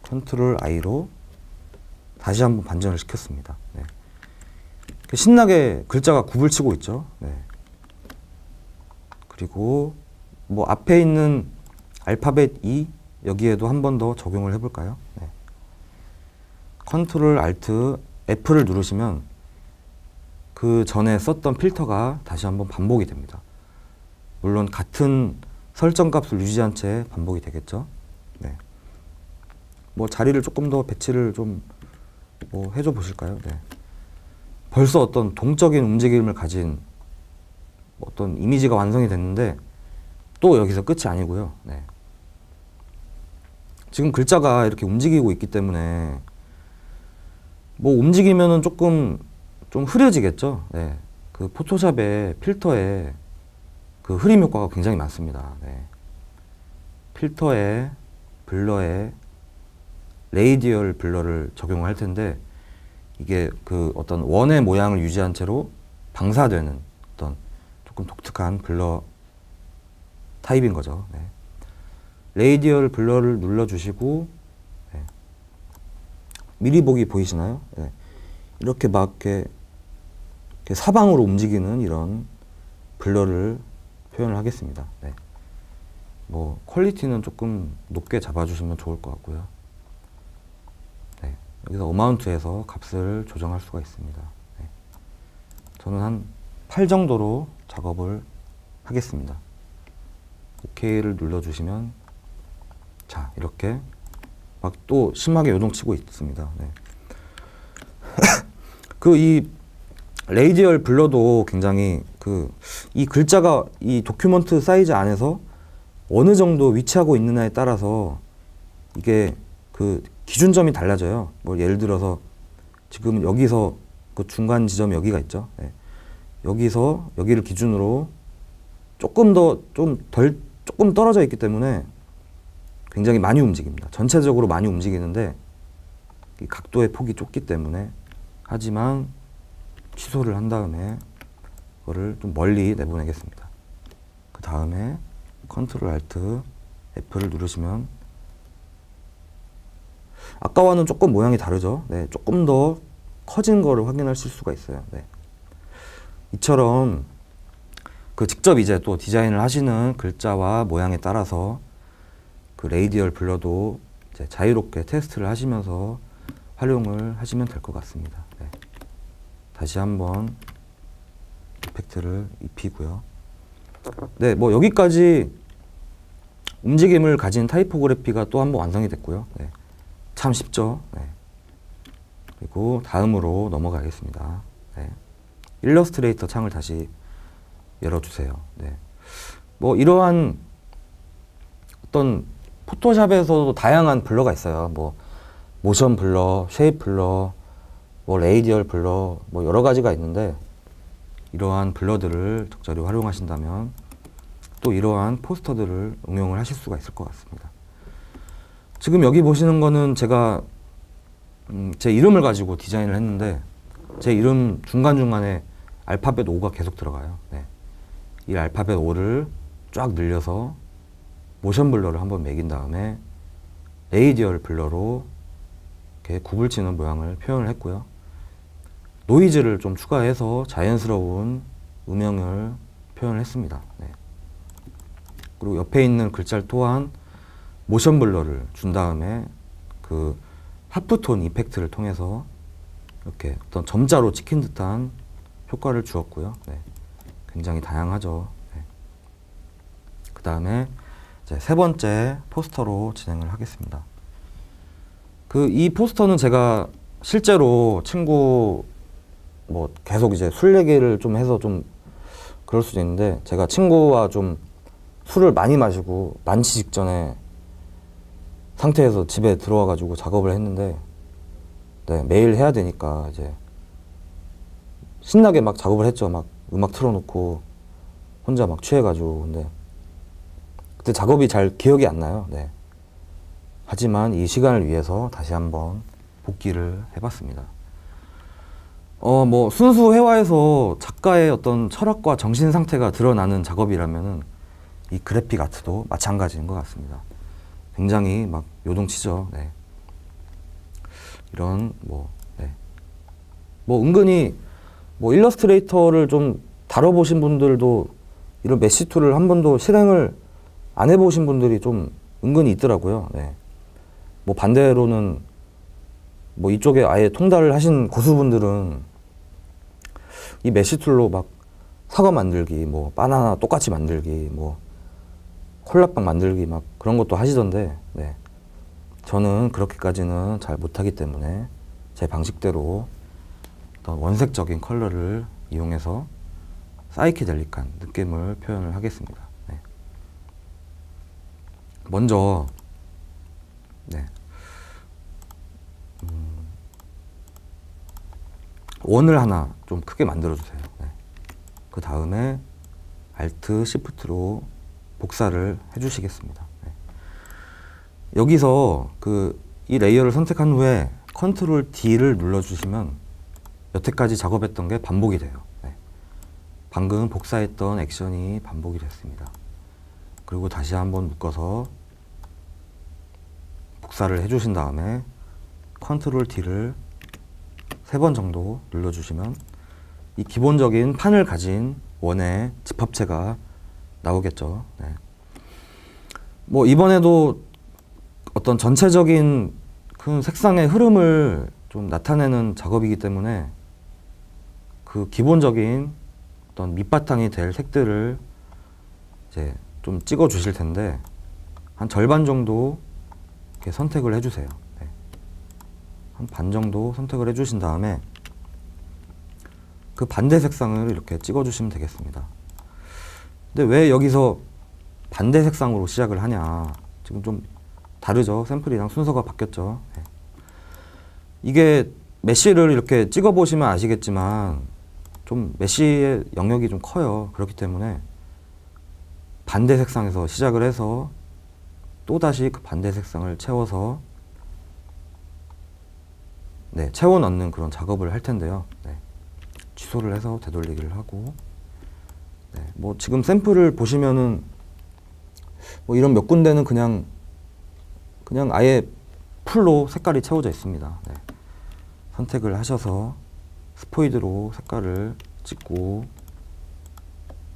컨트롤 I로 다시 한번 반전을 시켰습니다. 신나게 글자가 굽을 치고 있죠. 그리고 뭐 앞에 있는 알파벳 E 여기에도 한 번 더 적용을 해볼까요? 컨트롤 알트 F를 누르시면 그 전에 썼던 필터가 다시 한번 반복이 됩니다. 물론 같은 설정 값을 유지한 채 반복이 되겠죠. 뭐 자리를 조금 더 배치를 좀 뭐 해줘 보실까요? 벌써 어떤 동적인 움직임을 가진 어떤 이미지가 완성이 됐는데 또 여기서 끝이 아니고요. 지금 글자가 이렇게 움직이고 있기 때문에 뭐 움직이면은 조금 좀 흐려지겠죠. 그 포토샵의 필터에 그 흐림 효과가 굉장히 많습니다. 필터에 블러에 레이디얼 블러를 적용할 텐데, 이게 그 어떤 원의 모양을 유지한 채로 방사되는 어떤 조금 독특한 블러 타입인 거죠. 레이디얼 블러를 눌러주시고 미리 보기 보이시나요? 이렇게 막 이렇게 사방으로 움직이는 이런 블러를 표현을 하겠습니다. 뭐 퀄리티는 조금 높게 잡아주시면 좋을 것 같고요. 네, 여기서 어마운트에서 값을 조정할 수가 있습니다. 네. 저는 한 8 정도로 작업을 하겠습니다. OK를 눌러주시면 자, 이렇게 막 또 심하게 요동치고 있습니다. 네. 그 이 레이디얼 블러도 굉장히 이 글자가 이 도큐먼트 사이즈 안에서 어느 정도 위치하고 있느냐에 따라서 이게 그 기준점이 달라져요. 뭐 예를 들어서 지금 여기서 그 중간 지점 여기가 있죠. 네. 여기서 여기를 기준으로 조금 조금 떨어져 있기 때문에 굉장히 많이 움직입니다. 전체적으로 많이 움직이는데 이 각도의 폭이 좁기 때문에 하지만 취소를 한 다음에 그거를 좀 멀리 내보내겠습니다. 그 다음에 컨트롤 알트 F를 누르시면 아까와는 조금 모양이 다르죠. 네, 조금 더 커진 거를 확인하실 수가 있어요. 네. 이처럼 직접 이제 또 디자인을 하시는 글자와 모양에 따라서 그 레이디얼 블러도 이제 자유롭게 테스트를 하시면서 활용을 하시면 될 것 같습니다. 네. 다시 한번 이펙트를 입히고요. 네, 뭐 여기까지 움직임을 가진 타이포그래피가 또 한 번 완성이 됐고요. 네. 참 쉽죠. 네. 그리고 다음으로 넘어가겠습니다. 네. 일러스트레이터 창을 다시 열어주세요. 네. 뭐 이러한 어떤 포토샵에서도 다양한 블러가 있어요. 뭐 모션 블러, 쉐입 블러, 뭐 레이디얼 블러, 뭐 여러 가지가 있는데 이러한 블러들을 적절히 활용하신다면 또 이러한 포스터들을 응용을 하실 수가 있을 것 같습니다. 지금 여기 보시는 거는 제가 제 이름을 가지고 디자인을 했는데 제 이름 중간중간에 알파벳 O가 계속 들어가요. 네. 이 알파벳 O를 쫙 늘려서 모션 블러를 한번 매긴 다음에 레이디얼 블러로 이렇게 굽을 치는 모양을 표현을 했고요. 노이즈를 좀 추가해서 자연스러운 음영을 표현을 했습니다. 네. 그리고 옆에 있는 글자를 또한 모션 블러를 준 다음에 그 하프톤 이펙트를 통해서 이렇게 어떤 점자로 찍힌 듯한 효과를 주었고요. 네. 굉장히 다양하죠. 네. 그 다음에 이제 세 번째 포스터로 진행을 하겠습니다. 이 포스터는 제가 실제로 친구 뭐 계속 이제 술 얘기를 좀 해서 좀 그럴 수도 있는데 제가 친구와 좀 술을 많이 마시고 만취 직전에 상태에서 집에 들어와 가지고 작업을 했는데 네, 매일 해야 되니까 이제 신나게 막 작업을 했죠. 막 음악 틀어놓고 혼자 막 취해가지고. 근데 그때 작업이 잘 기억이 안 나요. 네. 하지만 이 시간을 위해서 다시 한번 복기를 해봤습니다. 뭐 순수 회화에서 작가의 어떤 철학과 정신 상태가 드러나는 작업이라면은 이 그래픽 아트도 마찬가지인 것 같습니다. 굉장히 막 요동치죠. 네. 이런 네. 은근히 일러스트레이터를 좀 다뤄보신 분들도 이런 메시 툴을 한 번도 실행을 안 해보신 분들이 좀 은근히 있더라고요. 네. 반대로는 이쪽에 아예 통달을 하신 고수분들은 이 메시 툴로 막 사과 만들기, 바나나 똑같이 만들기, 콜라빵 만들기 막 그런 것도 하시던데, 네. 저는 그렇게까지는 잘 못하기 때문에 제 방식대로 어떤 원색적인 컬러를 이용해서 사이키델릭한 느낌을 표현을 하겠습니다. 네. 먼저 네. 원을 하나 좀 크게 만들어 주세요. 네. 그 다음에 Alt, Shift로 복사를 해 주시겠습니다. 네. 여기서 이 레이어를 선택한 후에 Ctrl D를 눌러 주시면 여태까지 작업했던 게 반복이 돼요. 네. 방금 복사했던 액션이 반복이 됐습니다. 그리고 다시 한번 묶어서 복사를 해 주신 다음에 Ctrl D를 3번 정도 눌러주시면 이 기본적인 판을 가진 원의 집합체가 나오겠죠. 네. 뭐 이번에도 어떤 전체적인 큰 색상의 흐름을 좀 나타내는 작업이기 때문에 그 기본적인 어떤 밑바탕이 될 색들을 이제 좀 찍어 주실 텐데 한 절반 정도 이렇게 선택을 해주세요. 네. 한 반 정도 선택을 해주신 다음에 그 반대 색상을 이렇게 찍어 주시면 되겠습니다. 근데 왜 여기서 반대 색상으로 시작을 하냐, 지금 좀 다르죠? 샘플이랑 순서가 바뀌었죠? 네. 이게 메쉬를 이렇게 찍어 보시면 아시겠지만 좀 메쉬의 영역이 좀 커요. 그렇기 때문에 반대 색상에서 시작을 해서 또다시 그 반대 색상을 채워서 네, 채워 넣는 그런 작업을 할 텐데요. 네. 취소를 해서 되돌리기를 하고, 네, 뭐 지금 샘플을 보시면은 뭐 이런 몇 군데는 그냥 아예 풀로 색깔이 채워져 있습니다. 네. 선택을 하셔서 스포이드로 색깔을 찍고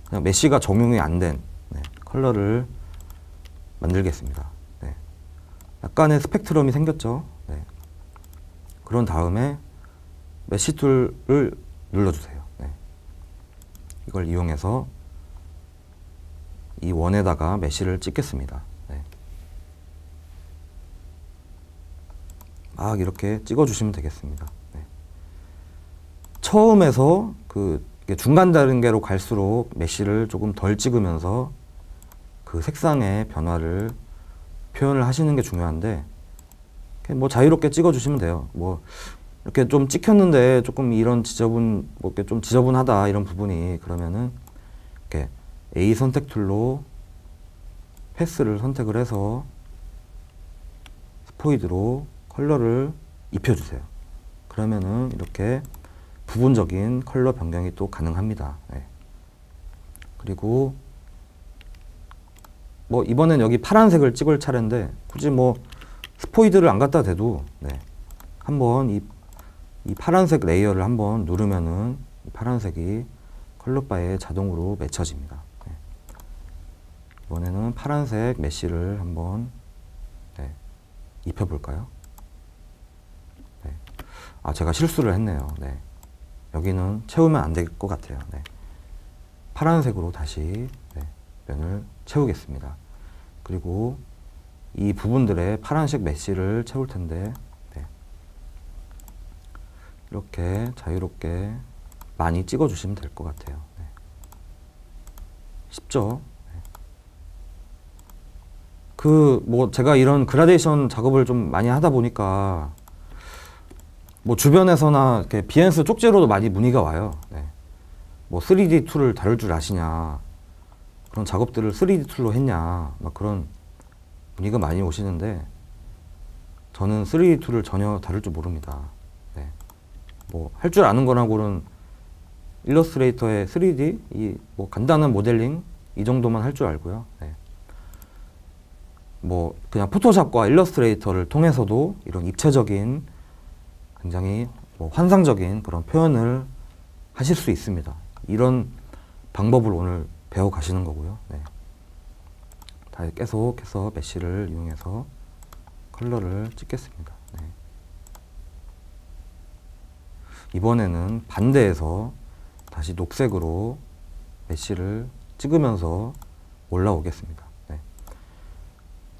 그냥 메쉬가 적용이 안 된 컬러를 만들겠습니다. 네. 약간의 스펙트럼이 생겼죠. 네. 그런 다음에 메쉬 툴을 눌러주세요. 네. 이걸 이용해서 이 원에다가 메쉬를 찍겠습니다. 네. 막 이렇게 찍어주시면 되겠습니다. 네. 처음에서 그 중간 단계로 갈수록 메쉬를 조금 덜 찍으면서 그 색상의 변화를 표현을 하시는 게 중요한데, 뭐 자유롭게 찍어주시면 돼요. 뭐 이렇게 좀 찍혔는데 조금 이런 지저분, 뭐 이렇게 좀 지저분하다 이런 부분이, 그러면은 이렇게 A 선택 툴로 패스를 선택을 해서 스포이드로 컬러를 입혀주세요. 그러면은 이렇게 부분적인 컬러 변경이 또 가능합니다. 네. 그리고 뭐 이번엔 여기 파란색을 찍을 차례인데 굳이 뭐 스포이드를 안 갖다 대도 네. 한번 이 파란색 레이어를 한번 누르면은 파란색이 컬러바에 자동으로 맺혀집니다. 네. 이번에는 파란색 메쉬를 한번 네. 입혀볼까요? 네. 아, 제가 실수를 했네요. 네. 여기는 채우면 안 될 것 같아요. 네. 파란색으로 다시 네. 면을 채우겠습니다. 그리고 이 부분들에 파란색 메쉬를 채울 텐데 네. 이렇게 자유롭게 많이 찍어 주시면 될 것 같아요. 네. 쉽죠? 네. 뭐 제가 이런 그라데이션 작업을 좀 많이 하다 보니까 뭐 주변에서나 이렇게 비엔스 쪽지로도 많이 문의가 와요. 네. 뭐 3D 툴을 다룰 줄 아시냐, 그런 작업들을 3D 툴로 했냐, 막 그런 문의가 많이 오시는데 저는 3D 툴을 전혀 다룰 줄 모릅니다. 네. 뭐 할 줄 아는 거라고는 일러스트레이터의 3D, 뭐 간단한 모델링 이 정도만 할 줄 알고요. 네. 뭐 그냥 포토샵과 일러스트레이터를 통해서도 이런 입체적인 굉장히 뭐 환상적인 그런 표현을 하실 수 있습니다. 이런 방법을 오늘 배워 가시는 거고요. 네. 다 계속해서 메쉬를 이용해서 컬러를 찍겠습니다. 네. 이번에는 반대에서 다시 녹색으로 메쉬를 찍으면서 올라오겠습니다. 네.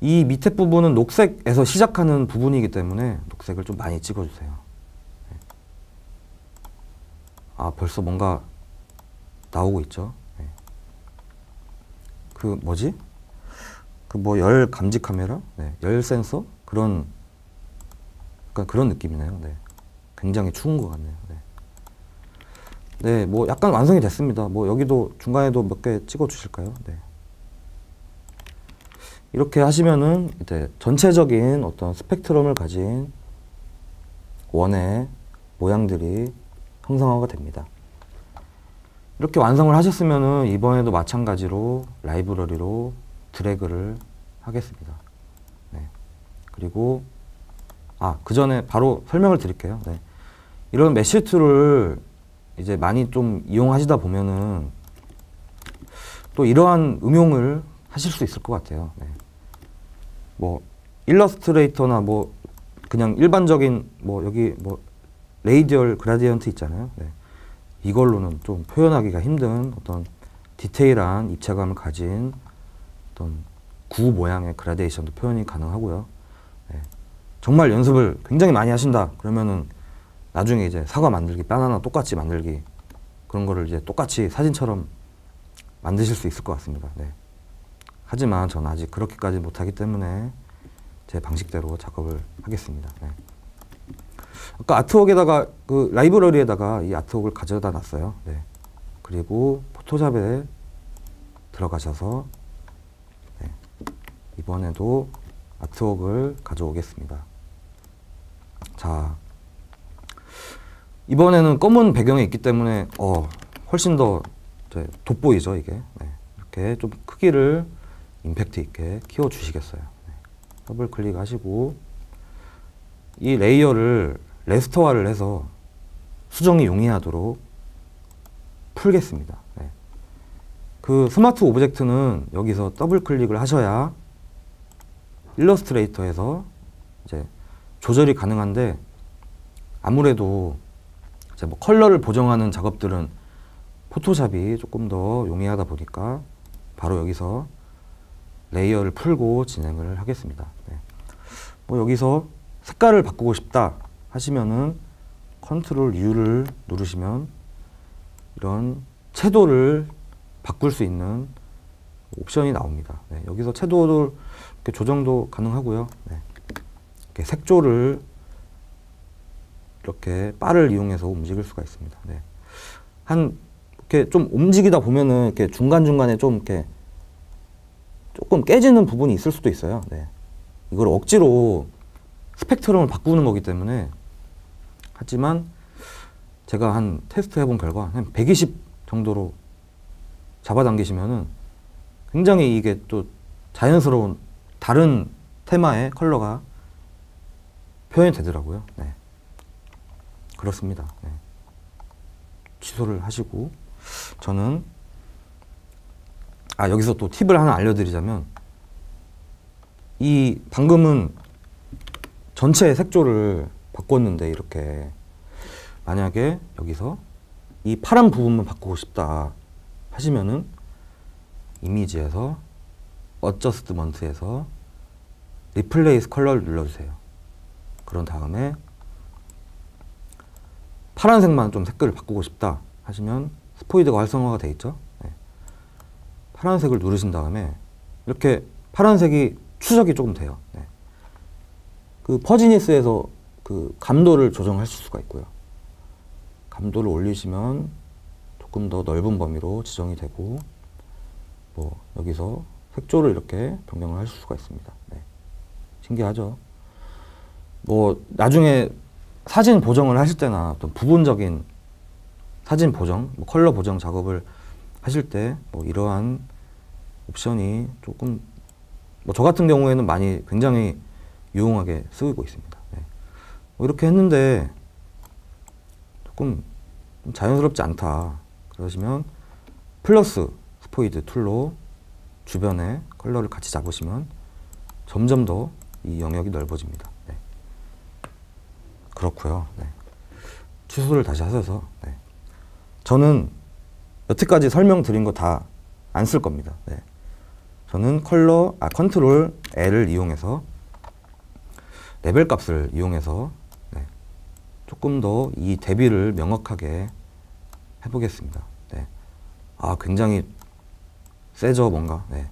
이 밑에 부분은 녹색에서 시작하는 부분이기 때문에 녹색을 좀 많이 찍어주세요. 네. 아, 벌써 뭔가 나오고 있죠. 네. 그 뭐지? 그 뭐 열 감지 카메라? 네. 열 센서? 그런 약간 그런 느낌이네요. 네. 굉장히 추운 것 같네요. 네. 네, 뭐 약간 완성이 됐습니다. 뭐 여기도 중간에도 몇 개 찍어 주실까요? 네. 이렇게 하시면은 이제 전체적인 어떤 스펙트럼을 가진 원의 모양들이 형상화가 됩니다. 이렇게 완성을 하셨으면은 이번에도 마찬가지로 라이브러리로 드래그를 하겠습니다. 네. 그리고 그 전에 바로 설명을 드릴게요. 네. 이런 메쉬 툴을 이제 많이 좀 이용하시다 보면은 또 이러한 응용을 하실 수 있을 것 같아요. 네. 뭐 일러스트레이터나 뭐 그냥 일반적인 뭐 여기 뭐 레이디얼 그라디언트 있잖아요. 네. 이걸로는 좀 표현하기가 힘든 어떤 디테일한 입체감을 가진 어떤 구 모양의 그라데이션도 표현이 가능하고요. 네. 정말 연습을 굉장히 많이 하신다 그러면은 나중에 이제 사과 만들기, 바나나 똑같이 만들기 그런 거를 이제 똑같이 사진처럼 만드실 수 있을 것 같습니다. 네. 하지만 저는 아직 그렇게까지 못하기 때문에 제 방식대로 작업을 하겠습니다. 네. 아까 아트웍에다가 그 라이브러리에다가 이 아트웍을 가져다 놨어요. 네. 그리고 포토샵에 들어가셔서 네. 이번에도 아트웍을 가져오겠습니다. 자, 이번에는 검은 배경에 있기 때문에 훨씬 더 돋보이죠 이게. 네. 이렇게 좀 크기를 임팩트 있게 키워 주시겠어요. 네. 더블 클릭하시고 이 레이어를 레스터화를 해서 수정이 용이하도록 풀겠습니다. 네. 그 스마트 오브젝트는 여기서 더블 클릭을 하셔야 일러스트레이터에서 이제 조절이 가능한데 아무래도 이제 뭐 컬러를 보정하는 작업들은 포토샵이 조금 더 용이하다 보니까 바로 여기서 레이어를 풀고 진행을 하겠습니다. 네. 뭐 여기서 색깔을 바꾸고 싶다 하시면은 컨트롤 U를 누르시면 이런 채도를 바꿀 수 있는 옵션이 나옵니다. 네. 여기서 채도를 이렇게 조정도 가능하고요. 네. 이렇게 색조를 이렇게 바를 이용해서 움직일 수가 있습니다. 네. 이렇게 좀 움직이다 보면은 이렇게 중간중간에 좀 이렇게 조금 깨지는 부분이 있을 수도 있어요. 네. 이걸 억지로 스펙트럼을 바꾸는 거기 때문에 하지만 제가 한 테스트 해본 결과 한 120 정도로 잡아당기시면은 굉장히 이게 또 자연스러운 다른 테마의 컬러가 표현이 되더라고요. 네. 그렇습니다. 네. 취소를 하시고 저는 여기서 또 팁을 하나 알려드리자면 이 방금은 전체 색조를 바꿨는데 이렇게 만약에 여기서 이 파란 부분만 바꾸고 싶다 하시면은 이미지에서 어저스트먼트에서 리플레이스 컬러를 눌러주세요. 그런 다음에 파란색만 좀 색깔을 바꾸고 싶다 하시면 스포이드가 활성화가 돼 있죠. 네. 파란색을 누르신 다음에 이렇게 파란색이 추적이 조금 돼요. 네. 그 퍼지니스에서 그 감도를 조정하실 수가 있고요. 감도를 올리시면 조금 더 넓은 범위로 지정이 되고 뭐 여기서 색조를 이렇게 변경을 하실 수가 있습니다. 네. 신기하죠? 뭐 나중에 사진 보정을 하실 때나 어떤 부분적인 사진 보정, 뭐 컬러 보정 작업을 하실 때 뭐 이러한 옵션이 조금 뭐 저 같은 경우에는 많이 굉장히 유용하게 쓰이고 있습니다. 네. 뭐 이렇게 했는데 조금 자연스럽지 않다 그러시면 플러스 스포이드 툴로 주변에 컬러를 같이 잡으시면 점점 더 이 영역이 넓어집니다. 네. 그렇고요. 네. 취소를 다시 하셔서 네. 저는 여태까지 설명드린 거 다 안 쓸 겁니다. 네. 저는 컨트롤 L을 이용해서 레벨 값을 이용해서 네. 조금 더 이 대비를 명확하게 해보겠습니다. 네. 굉장히 세죠 뭔가. 네.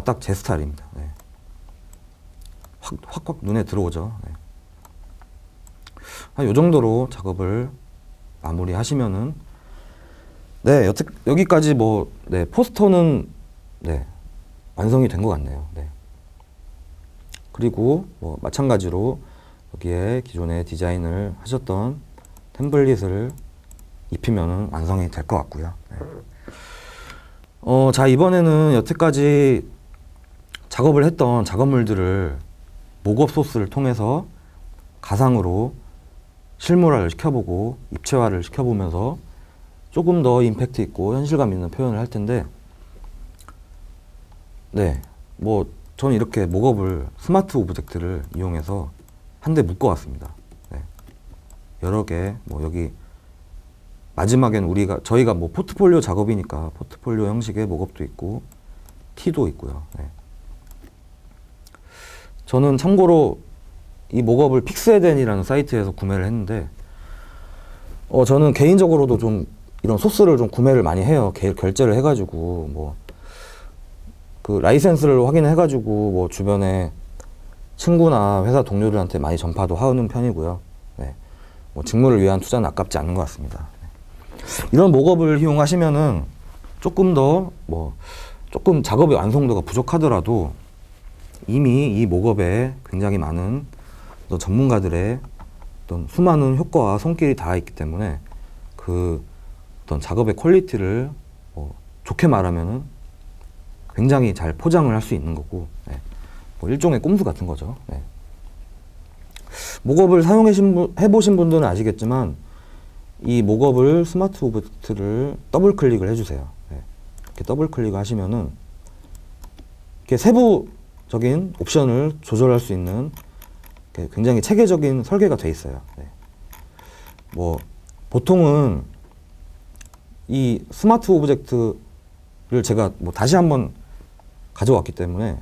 딱 제 스타일입니다. 네. 확 눈에 들어오죠. 네. 요 정도로 작업을 마무리 하시면은 네, 여기까지 뭐 네, 포스터는 네, 완성이 된 것 같네요. 네. 그리고 뭐 마찬가지로 여기에 기존에 디자인을 하셨던 템플릿을 입히면은 완성이 될 것 같고요. 네. 자, 이번에는 여태까지 작업을 했던 작업물들을 목업 소스를 통해서 가상으로 실물화를 시켜보고 입체화를 시켜보면서 조금 더 임팩트 있고 현실감 있는 표현을 할 텐데 네, 뭐 저는 이렇게 목업을 스마트 오브젝트를 이용해서 한 대 묶어왔습니다. 네. 여러 개, 뭐 여기 마지막엔 저희가 뭐 포트폴리오 작업이니까 포트폴리오 형식의 목업도 있고 티도 있고요. 네. 저는 참고로 이 목업을 픽스에덴이라는 사이트에서 구매를 했는데 저는 개인적으로도 좀 이런 소스를 좀 구매를 많이 해요. 결제를 해가지고 뭐 그 라이센스를 확인해가지고 뭐 주변에 친구나 회사 동료들한테 많이 전파도 하는 편이고요. 네. 뭐 직무를 위한 투자는 아깝지 않은 것 같습니다. 네. 이런 목업을 이용하시면은 조금 더 조금 작업의 완성도가 부족하더라도 이미 이 목업에 굉장히 많은 어떤 전문가들의 어떤 수많은 효과와 손길이 닿아 있기 때문에 그 어떤 작업의 퀄리티를 좋게 말하면은 굉장히 잘 포장을 할 수 있는 거고, 네. 뭐 일종의 꼼수 같은 거죠. 네. 목업을 해보신 분들은 아시겠지만 이 목업을 스마트 오브젝트를 더블 클릭을 해주세요. 네. 이렇게 더블 클릭 하시면은 이렇게 세부적인 옵션을 조절할 수 있는 굉장히 체계적인 설계가 돼 있어요. 네. 뭐 보통은 이 스마트 오브젝트를 제가 뭐 다시 한번 가져왔기 때문에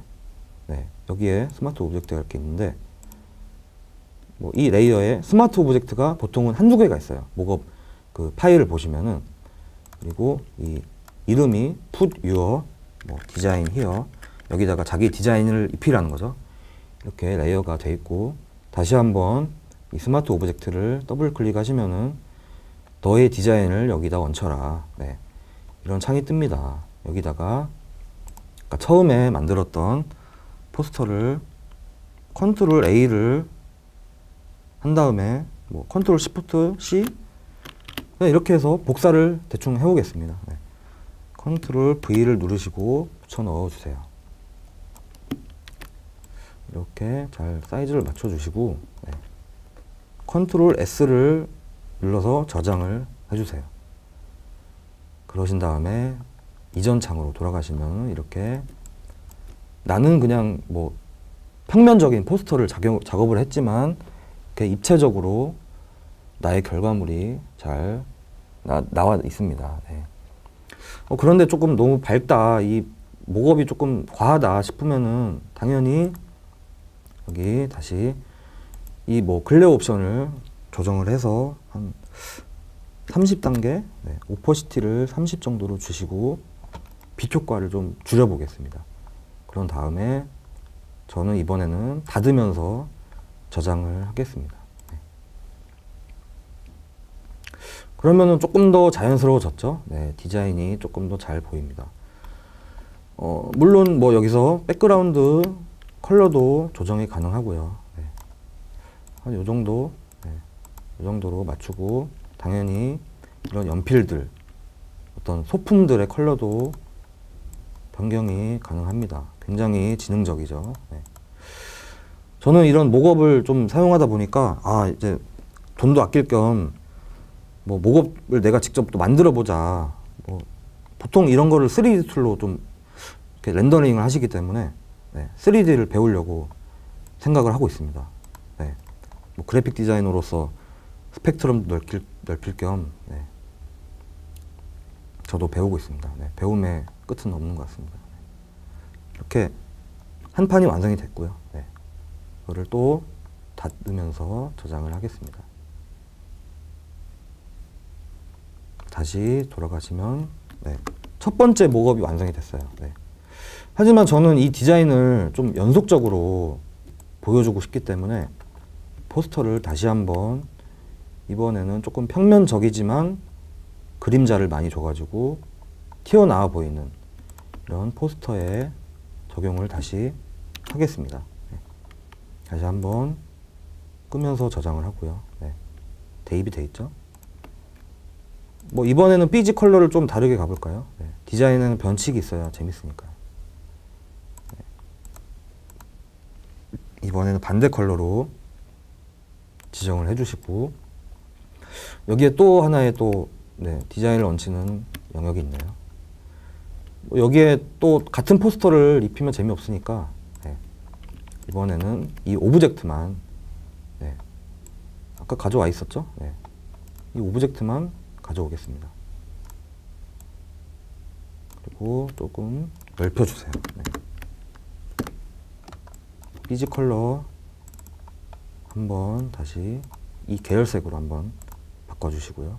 네, 여기에 스마트 오브젝트가 이렇게 있는데 뭐 이 레이어에 스마트 오브젝트가 보통은 한두 개가 있어요. 목업 그 파일을 보시면은. 그리고 이 이름이 put your 뭐 design here, 여기다가 자기 디자인을 입히라는 거죠. 이렇게 레이어가 돼 있고, 다시 한번 이 스마트 오브젝트를 더블 클릭하시면은 너의 디자인을 여기다 얹혀라. 네. 이런 창이 뜹니다. 여기다가 아까 처음에 만들었던 포스터를 컨트롤 A를 한 다음에 뭐 컨트롤 시프트 C 이렇게 해서 복사를 대충 해오겠습니다. 네. 컨트롤 V를 누르시고 붙여 넣어주세요. 이렇게 잘 사이즈를 맞춰주시고, 네. 컨트롤 S를 눌러서 저장을 해주세요. 그러신 다음에 이전 창으로 돌아가시면 이렇게 나는 그냥 뭐 평면적인 포스터를 작업을 했지만 이렇게 입체적으로 나의 결과물이 잘 나와 있습니다. 네. 그런데 조금 너무 밝다, 이 목업이 조금 과하다 싶으면은 당연히 여기 다시 이 뭐 글레어 옵션을 조정을 해서 한 30단계, 네, 오퍼시티를 30 정도로 주시고 빛 효과를 좀 줄여보겠습니다. 그런 다음에 저는 이번에는 닫으면서 저장을 하겠습니다. 네. 그러면은 조금 더 자연스러워졌죠? 네, 디자인이 조금 더 잘 보입니다. 물론 뭐 여기서 백그라운드 컬러도 조정이 가능하고요. 네. 한 요 정도, 네, 요 정도로 맞추고, 당연히 이런 연필들, 어떤 소품들의 컬러도 변경이 가능합니다. 굉장히 지능적이죠. 네. 저는 이런 목업을 좀 사용하다 보니까 이제 돈도 아낄 겸 뭐 목업을 내가 직접 또 만들어 보자. 뭐 보통 이런 거를 3D 툴로 좀 이렇게 렌더링을 하시기 때문에, 네, 3D를 배우려고 생각을 하고 있습니다. 네. 뭐 그래픽 디자이너로서 스펙트럼도 넓힐 겸, 네, 저도 배우고 있습니다. 네, 배움의 끝은 없는 것 같습니다. 이렇게 한 판이 완성이 됐고요. 네, 이거를 또 닫으면서 저장을 하겠습니다. 다시 돌아가시면, 네, 첫 번째 목업이 완성이 됐어요. 네. 하지만 저는 이 디자인을 좀 연속적으로 보여주고 싶기 때문에 포스터를 다시 한번, 이번에는 조금 평면적이지만 그림자를 많이 줘가지고 튀어나와 보이는 이런 포스터에 적용을 다시 하겠습니다. 네. 다시 한번 끄면서 저장을 하고요. 네. 대입이 돼 있죠. 뭐 이번에는 비지 컬러를 좀 다르게 가볼까요? 네. 디자인에는 변칙이 있어야 재밌으니까요. 네. 이번에는 반대 컬러로 지정을 해주시고, 여기에 또 하나의 또, 네, 디자인을 얹히는 영역이 있네요. 여기에 또 같은 포스터를 입히면 재미없으니까, 네, 이번에는 이 오브젝트만, 네, 아까 가져와 있었죠? 네, 이 오브젝트만 가져오겠습니다. 그리고 조금 넓혀주세요. 네. 비지 컬러 한번 다시 이 계열색으로 한번 바꿔주시고요.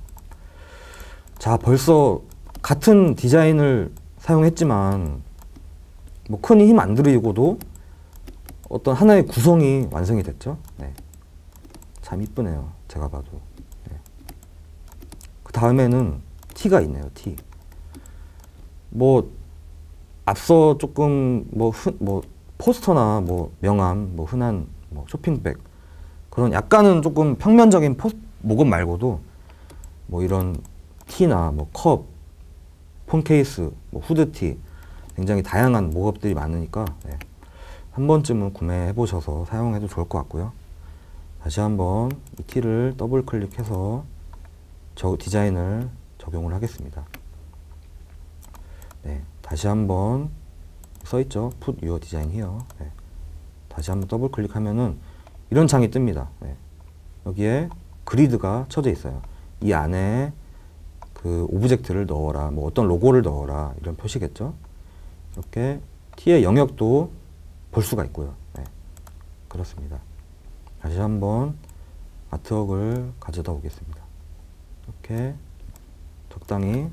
자, 벌써 같은 디자인을 사용했지만 뭐 큰 힘 안 들이고도 어떤 하나의 구성이 완성이 됐죠. 네. 참 이쁘네요. 제가 봐도. 네. 그 다음에는 T가 있네요. T. 뭐 앞서 조금 뭐 포스터나 뭐 명함, 뭐 흔한 뭐 쇼핑백 그런 약간은 조금 평면적인 모금 말고도 뭐 이런 티나 뭐 컵, 폰 케이스, 뭐 후드티 굉장히 다양한 모업들이 많으니까 네. 한 번쯤은 구매해 보셔서 사용해도 좋을 것 같고요. 다시 한번 이 티를 더블 클릭해서 저 디자인을 적용을 하겠습니다. 네, 다시 한번 써있죠. Put your design here. 네. 다시 한번 더블 클릭하면은 이런 창이 뜹니다. 네. 여기에 그리드가 쳐져 있어요. 이 안에 그 오브젝트를 넣어라, 뭐 어떤 로고를 넣어라 이런 표시겠죠. 이렇게 T의 영역도 볼 수가 있고요. 네. 그렇습니다. 다시 한번 아트웍을 가져다 오겠습니다. 이렇게 적당히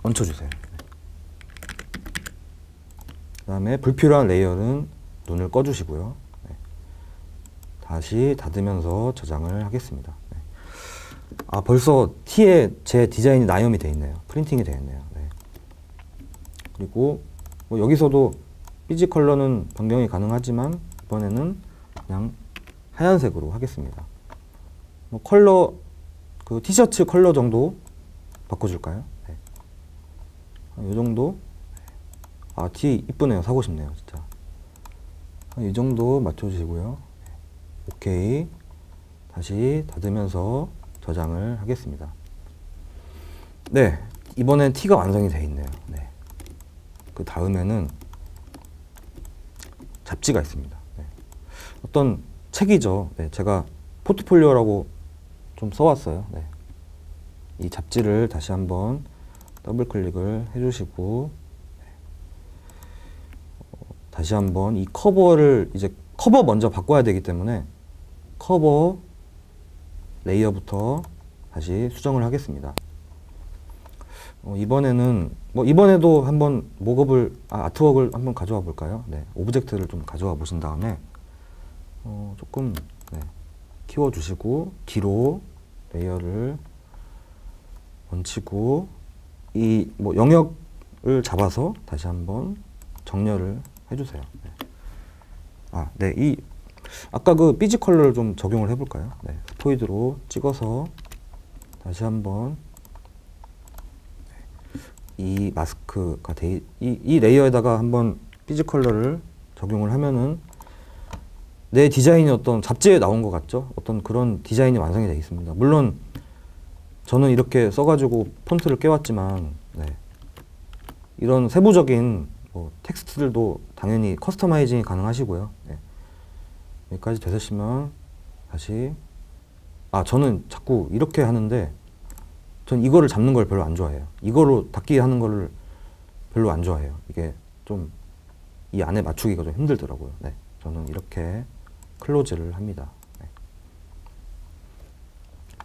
얹혀주세요. 그 다음에 불필요한 레이어는 눈을 꺼주시고요. 네. 다시 닫으면서 저장을 하겠습니다. 네. 아, 벌써 T에 제 디자인이 나염이 되어 있네요. 프린팅이 되어 있네요. 네. 그리고 뭐 여기서도 비지 컬러는 변경이 가능하지만 이번에는 그냥 하얀색으로 하겠습니다. 뭐 컬러, 그 티셔츠 컬러 정도 바꿔줄까요? 네. 이 정도. 아, 티 이쁘네요. 사고 싶네요. 진짜. 이 정도 맞춰주시고요. 오케이. 다시 닫으면서 저장을 하겠습니다. 네, 이번엔 티가 완성이 되어 있네요. 네. 그 다음에는 잡지가 있습니다. 네. 어떤 책이죠. 네, 제가 포트폴리오라고 좀 써왔어요. 네. 이 잡지를 다시 한번 더블 클릭을 해주시고 다시 한번 이 커버를 이제 커버 먼저 바꿔야 되기 때문에 커버 레이어부터 다시 수정을 하겠습니다. 이번에는 뭐 이번에도 한번 모급을 아트웍을 한번 가져와 볼까요? 네, 오브젝트를 좀 가져와 보신 다음에 조금 네, 키워 주시고 뒤로 레이어를 얹히고 이 뭐 영역을 잡아서 다시 한번 정렬을 해주세요. 네. 아, 네, 이 아까 그 비지 컬러를 좀 적용을 해볼까요? 네, 스포이드로 찍어서 다시 한번 이 마스크가 이 레이어에다가 한번 비지 컬러를 적용을 하면은 내 디자인이 어떤 잡지에 나온 것 같죠? 어떤 그런 디자인이 완성이 되어 있습니다. 물론 저는 이렇게 써가지고 폰트를 깨왔지만 네. 이런 세부적인 뭐 텍스트들도 당연히 커스터마이징이 가능하시고요. 네. 여기까지 되셨으면 다시 저는 자꾸 이렇게 하는데 전 이거를 잡는 걸 별로 안 좋아해요. 이거로 닫기 하는 거를 별로 안 좋아해요. 이게 좀 이 안에 맞추기가 좀 힘들더라고요. 네. 저는 이렇게 클로즈를 합니다. 네.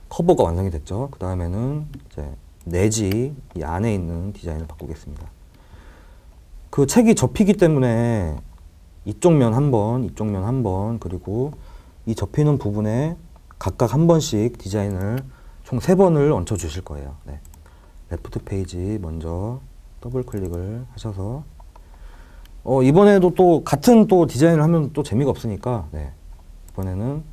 커버가 완성이 됐죠. 그 다음에는 이제 내지 이 안에 있는 디자인을 바꾸겠습니다. 그 책이 접히기 때문에 이쪽 면 한 번, 이쪽 면 한 번, 그리고 이 접히는 부분에 각각 한 번씩 디자인을 총 3번을 얹혀 주실 거예요. 네. 레프트 페이지 먼저 더블 클릭을 하셔서 이번에도 또 같은 또 디자인을 하면 또 재미가 없으니까 네. 이번에는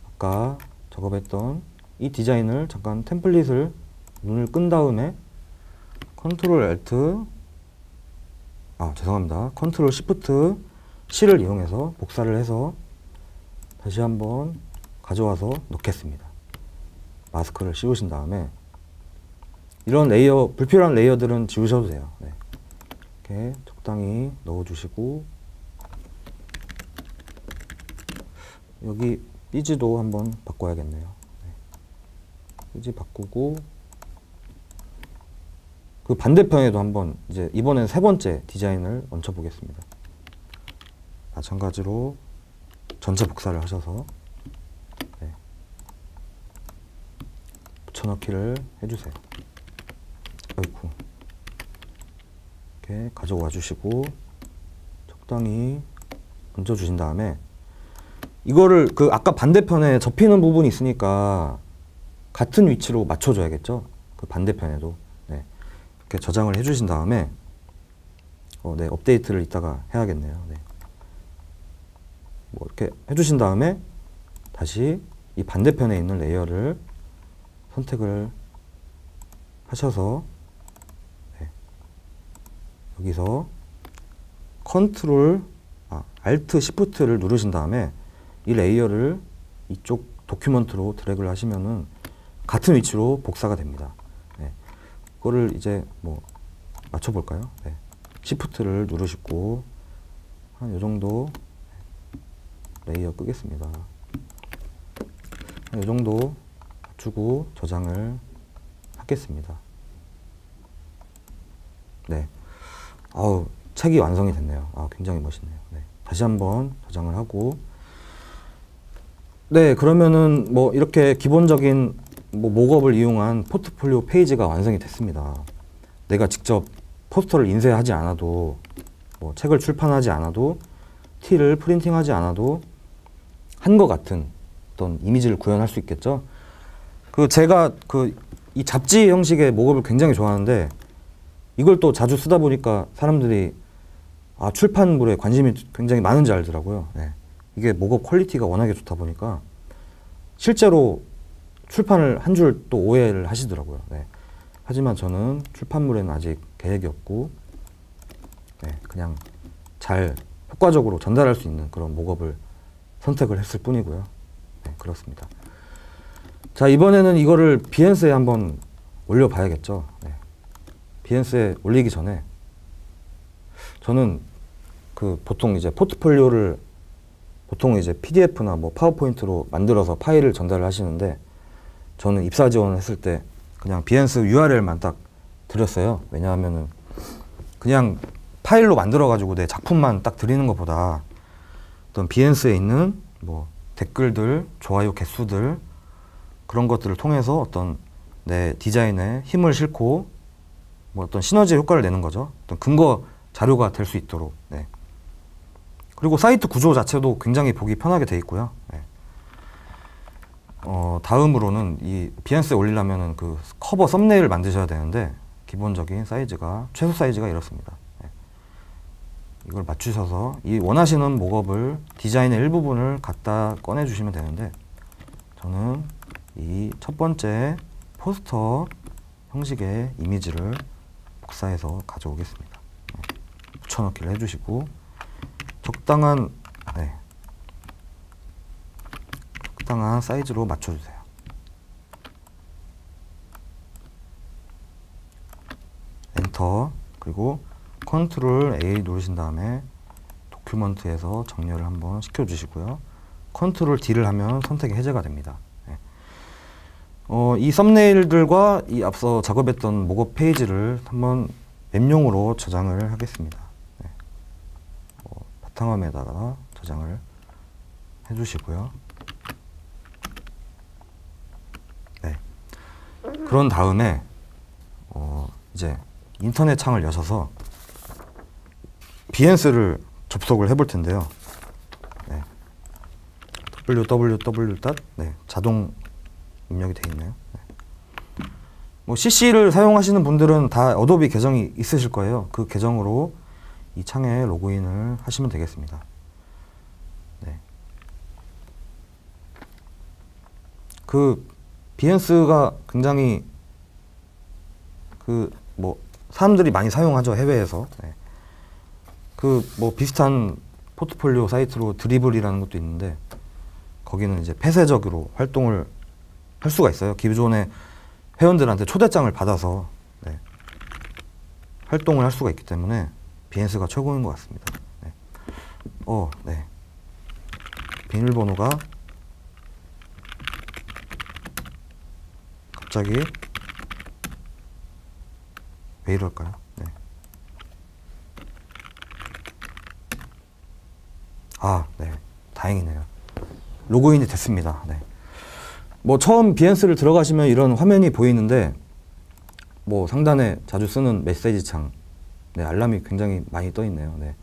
아까 작업했던 이 디자인을 잠깐 템플릿을 눈을 끈 다음에 컨트롤 Alt 죄송합니다. 컨트롤 Shift C를 이용해서 복사를 해서 다시 한번 가져와서 넣겠습니다. 마스크를 씌우신 다음에 이런 레이어, 불필요한 레이어들은 지우셔도 돼요. 네. 이렇게 적당히 넣어주시고 여기 삐지도 한번 바꿔야겠네요. 네. 삐지 바꾸고 그 반대편에도 한번 이제 이번엔 세 번째 디자인을 얹혀 보겠습니다. 마찬가지로 전체 복사를 하셔서 네. 붙여넣기를 해주세요. 어이쿠. 이렇게 가져와 주시고 적당히 얹어 주신 다음에 이거를 그 아까 반대편에 접히는 부분이 있으니까 같은 위치로 맞춰줘야겠죠. 그 반대편에도 네. 이렇게 저장을 해주신 다음에 네, 업데이트를 이따가 해야겠네요. 네. 뭐 이렇게 해주신 다음에 다시 이 반대편에 있는 레이어를 선택을 하셔서 네. 여기서 컨트롤 알트 시프트를 누르신 다음에 이 레이어를 이쪽 도큐먼트로 드래그를 하시면은 같은 위치로 복사가 됩니다. 네. 그거를 이제 뭐 맞춰볼까요? 네. 시프트를 누르시고 한 요 정도 레이어 끄겠습니다. 한 요 정도 맞추고 저장을 하겠습니다. 네. 아우, 책이 완성이 됐네요. 굉장히 멋있네요. 네. 다시 한번 저장을 하고 네, 그러면은 뭐 이렇게 기본적인 뭐 목업을 이용한 포트폴리오 페이지가 완성이 됐습니다. 내가 직접 포스터를 인쇄하지 않아도 뭐 책을 출판하지 않아도 티를 프린팅하지 않아도 한 것 같은 어떤 이미지를 구현할 수 있겠죠. 그 제가 이 잡지 형식의 목업을 굉장히 좋아하는데 이걸 또 자주 쓰다 보니까 사람들이 출판물에 관심이 굉장히 많은지 알더라고요. 네. 이게 목업 퀄리티가 워낙에 좋다 보니까 실제로 출판을 한 줄 또 오해를 하시더라고요. 네. 하지만 저는 출판물에는 아직 계획이 없고 네, 그냥 잘 효과적으로 전달할 수 있는 그런 목업을 선택을 했을 뿐이고요. 네, 그렇습니다. 자, 이번에는 이거를 비엔스에 한번 올려봐야겠죠. 네. 비엔스에 올리기 전에 저는 보통 이제 포트폴리오를 보통 이제 PDF나 뭐 파워포인트로 만들어서 파일을 전달을 하시는데 저는 입사 지원을 했을 때 그냥 비엔스 URL만 딱 드렸어요. 왜냐하면은 그냥 파일로 만들어 가지고 내 작품만 딱 드리는 것보다 어떤 비엔스에 있는 뭐 댓글들, 좋아요 개수들 그런 것들을 통해서 어떤 내 디자인에 힘을 싣고 뭐 어떤 시너지 효과를 내는 거죠. 어떤 근거 자료가 될 수 있도록. 네. 그리고 사이트 구조 자체도 굉장히 보기 편하게 돼 있고요. 네. 다음으로는 이 비엔스에 올리려면은 그 커버 썸네일을 만드셔야 되는데 기본적인 사이즈가 최소 사이즈가 이렇습니다. 네. 이걸 맞추셔서 이 원하시는 목업을 디자인의 일부분을 갖다 꺼내 주시면 되는데 저는 이 첫 번째 포스터 형식의 이미지를 복사해서 가져오겠습니다. 네. 붙여넣기를 해주시고 적당한 사이즈로 맞춰주세요. 엔터 그리고 컨트롤 A 누르신 다음에 도큐먼트에서 정렬을 한번 시켜주시고요. 컨트롤 D를 하면 선택이 해제가 됩니다. 네. 이 썸네일들과 이 앞서 작업했던 목업 페이지를 한번 맵용으로 저장을 하겠습니다. 네. 바탕화면에다가 저장을 해주시고요. 네. 그런 다음에 이제 인터넷 창을 여셔서 비엔스를 접속을 해볼 텐데요. 네. www. 네. 자동 입력이 되어 있네요. 네. 뭐 CC를 사용하시는 분들은 다 어도비 계정이 있으실 거예요. 그 계정으로 이 창에 로그인을 하시면 되겠습니다. 네. 그 비엔스가 굉장히 뭐 사람들이 많이 사용하죠, 해외에서. 네. 뭐 비슷한 포트폴리오 사이트로 드리블이라는 것도 있는데 거기는 이제 폐쇄적으로 활동을 할 수가 있어요. 기존의 회원들한테 초대장을 받아서 네. 활동을 할 수가 있기 때문에 비엔스가 최고인 것 같습니다. 네. 네. 비밀번호가 갑자기 왜 이럴까요? 네. 네. 다행이네요. 로그인이 됐습니다. 네. 뭐 처음 비엔스를 들어가시면 이런 화면이 보이는데 뭐 상단에 자주 쓰는 메시지 창, 네, 알람이 굉장히 많이 떠 있네요. 네.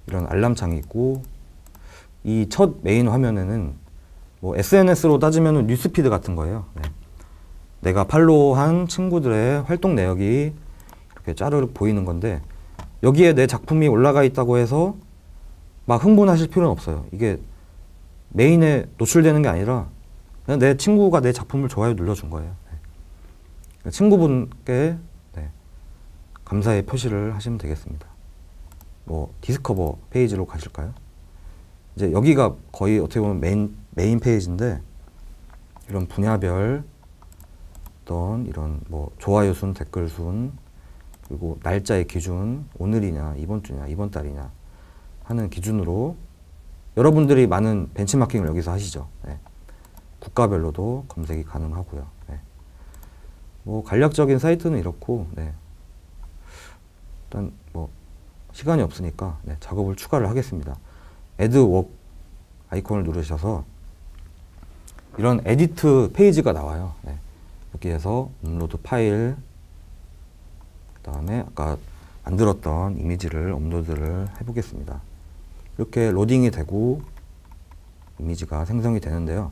이런 알람 창이 있고 이 첫 메인 화면에는 뭐 SNS로 따지면 뉴스피드 같은 거예요. 네. 내가 팔로우한 친구들의 활동 내역이 이렇게 짜르륵 보이는 건데 여기에 내 작품이 올라가 있다고 해서 막 흥분하실 필요는 없어요. 이게 메인에 노출되는 게 아니라 그냥 내 친구가 내 작품을 좋아요 눌러준 거예요. 네. 친구분께 네, 감사의 표시를 하시면 되겠습니다. 뭐 디스커버 페이지로 가실까요? 이제 여기가 거의 어떻게 보면 메인 페이지인데 이런 분야별 어떤 이런 뭐 좋아요 순, 댓글 순, 그리고 날짜의 기준, 오늘이냐, 이번 주냐, 이번 달이냐 하는 기준으로 여러분들이 많은 벤치마킹을 여기서 하시죠. 네. 국가별로도 검색이 가능하고요. 네. 뭐 간략적인 사이트는 이렇고, 네. 일단 뭐 시간이 없으니까 네, 작업을 추가를 하겠습니다. Add Work 아이콘을 누르셔서 이런 에디트 페이지가 나와요. 네. 여기에서 업로드 파일, 그 다음에 아까 만들었던 이미지를 업로드를 해보겠습니다. 이렇게 로딩이 되고 이미지가 생성이 되는데요.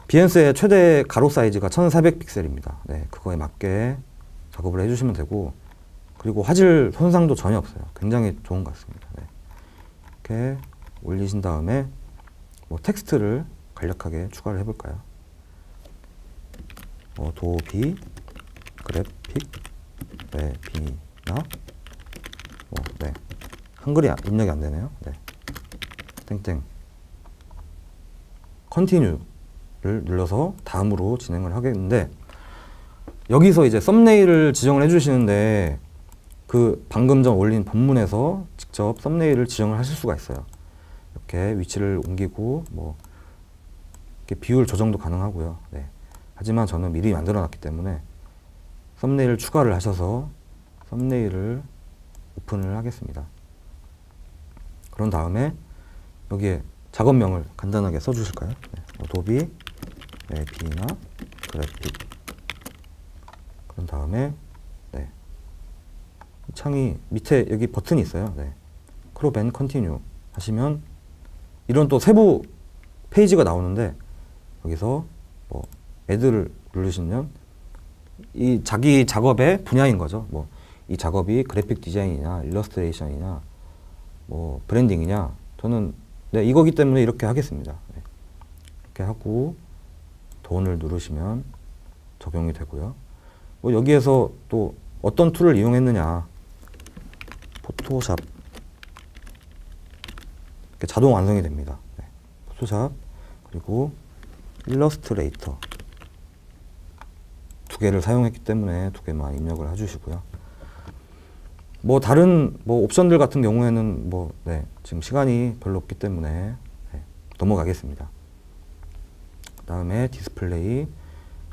비엔스의 최대 가로 사이즈가 1400픽셀입니다. 네, 그거에 맞게 작업을 해주시면 되고, 그리고 화질 손상도 전혀 없어요. 굉장히 좋은 것 같습니다. 네. 이렇게 올리신 다음에 뭐 텍스트를 간략하게 추가를 해볼까요? 도비 그래픽 웨비나 네. 한글이 입력이 안 되네요. 네. 땡땡 컨티뉴를 눌러서 다음으로 진행을 하겠는데 여기서 이제 썸네일을 지정을 해주시는데 그 방금 전 올린 본문에서 직접 썸네일을 지정을 하실 수가 있어요. 이렇게 위치를 옮기고 뭐 이렇게 비율 조정도 가능하고요. 네. 하지만 저는 미리 만들어 놨기 때문에 썸네일을 추가를 하셔서 썸네일을 오픈을 하겠습니다. 그런 다음에 여기에 작업명을 간단하게 써주실까요? 네. 어도비 웨비나 그래픽. 그런 다음에 네. 이 창이 밑에 여기 버튼이 있어요. 네. 크롭 앤 컨티뉴 하시면 이런 또 세부 페이지가 나오는데 여기서 뭐 애드를 누르시면 이 자기 작업의 분야인 거죠. 뭐 이 작업이 그래픽 디자인이냐, 일러스트레이션이냐, 뭐 브랜딩이냐, 저는 네, 이거기 때문에 이렇게 하겠습니다. 네. 이렇게 하고 돈을 누르시면 적용이 되고요. 뭐 여기에서 또 어떤 툴을 이용했느냐, 포토샵 이렇게 자동 완성이 됩니다. 네. 포토샵 그리고 일러스트레이터 두 개를 사용했기 때문에 두 개만 입력을 해주시고요. 뭐 다른 뭐 옵션들 같은 경우에는 뭐 네, 지금 시간이 별로 없기 때문에 네, 넘어가겠습니다. 그 다음에 디스플레이.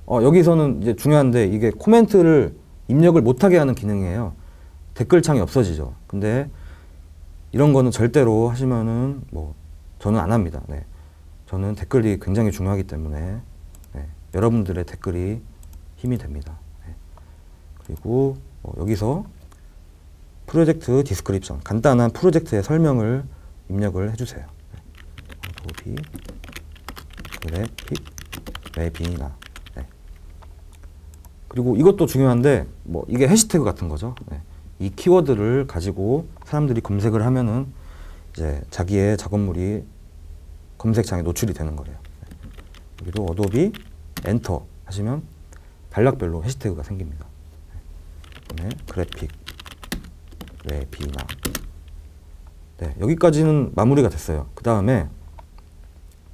여기서는 이제 중요한데 이게 코멘트를 입력을 못하게 하는 기능이에요. 댓글창이 없어지죠. 근데 이런 거는 절대로 하시면은 뭐 저는 안 합니다. 네. 저는 댓글이 굉장히 중요하기 때문에 네, 여러분들의 댓글이 힘이 됩니다. 네. 그리고 여기서 프로젝트 디스크립션, 간단한 프로젝트의 설명을 입력을 해주세요. 도비 그래픽 웨비나. 네. 그리고 이것도 중요한데 뭐 이게 해시태그 같은 거죠. 네. 이 키워드를 가지고 사람들이 검색을 하면은 이제 자기의 작업물이 검색창에 노출이 되는 거예요. 네. 여기도 어도비 엔터 하시면 단락별로 해시태그가 생깁니다. 네. 그래픽 웨비나. 네, 여기까지는 마무리가 됐어요. 그 다음에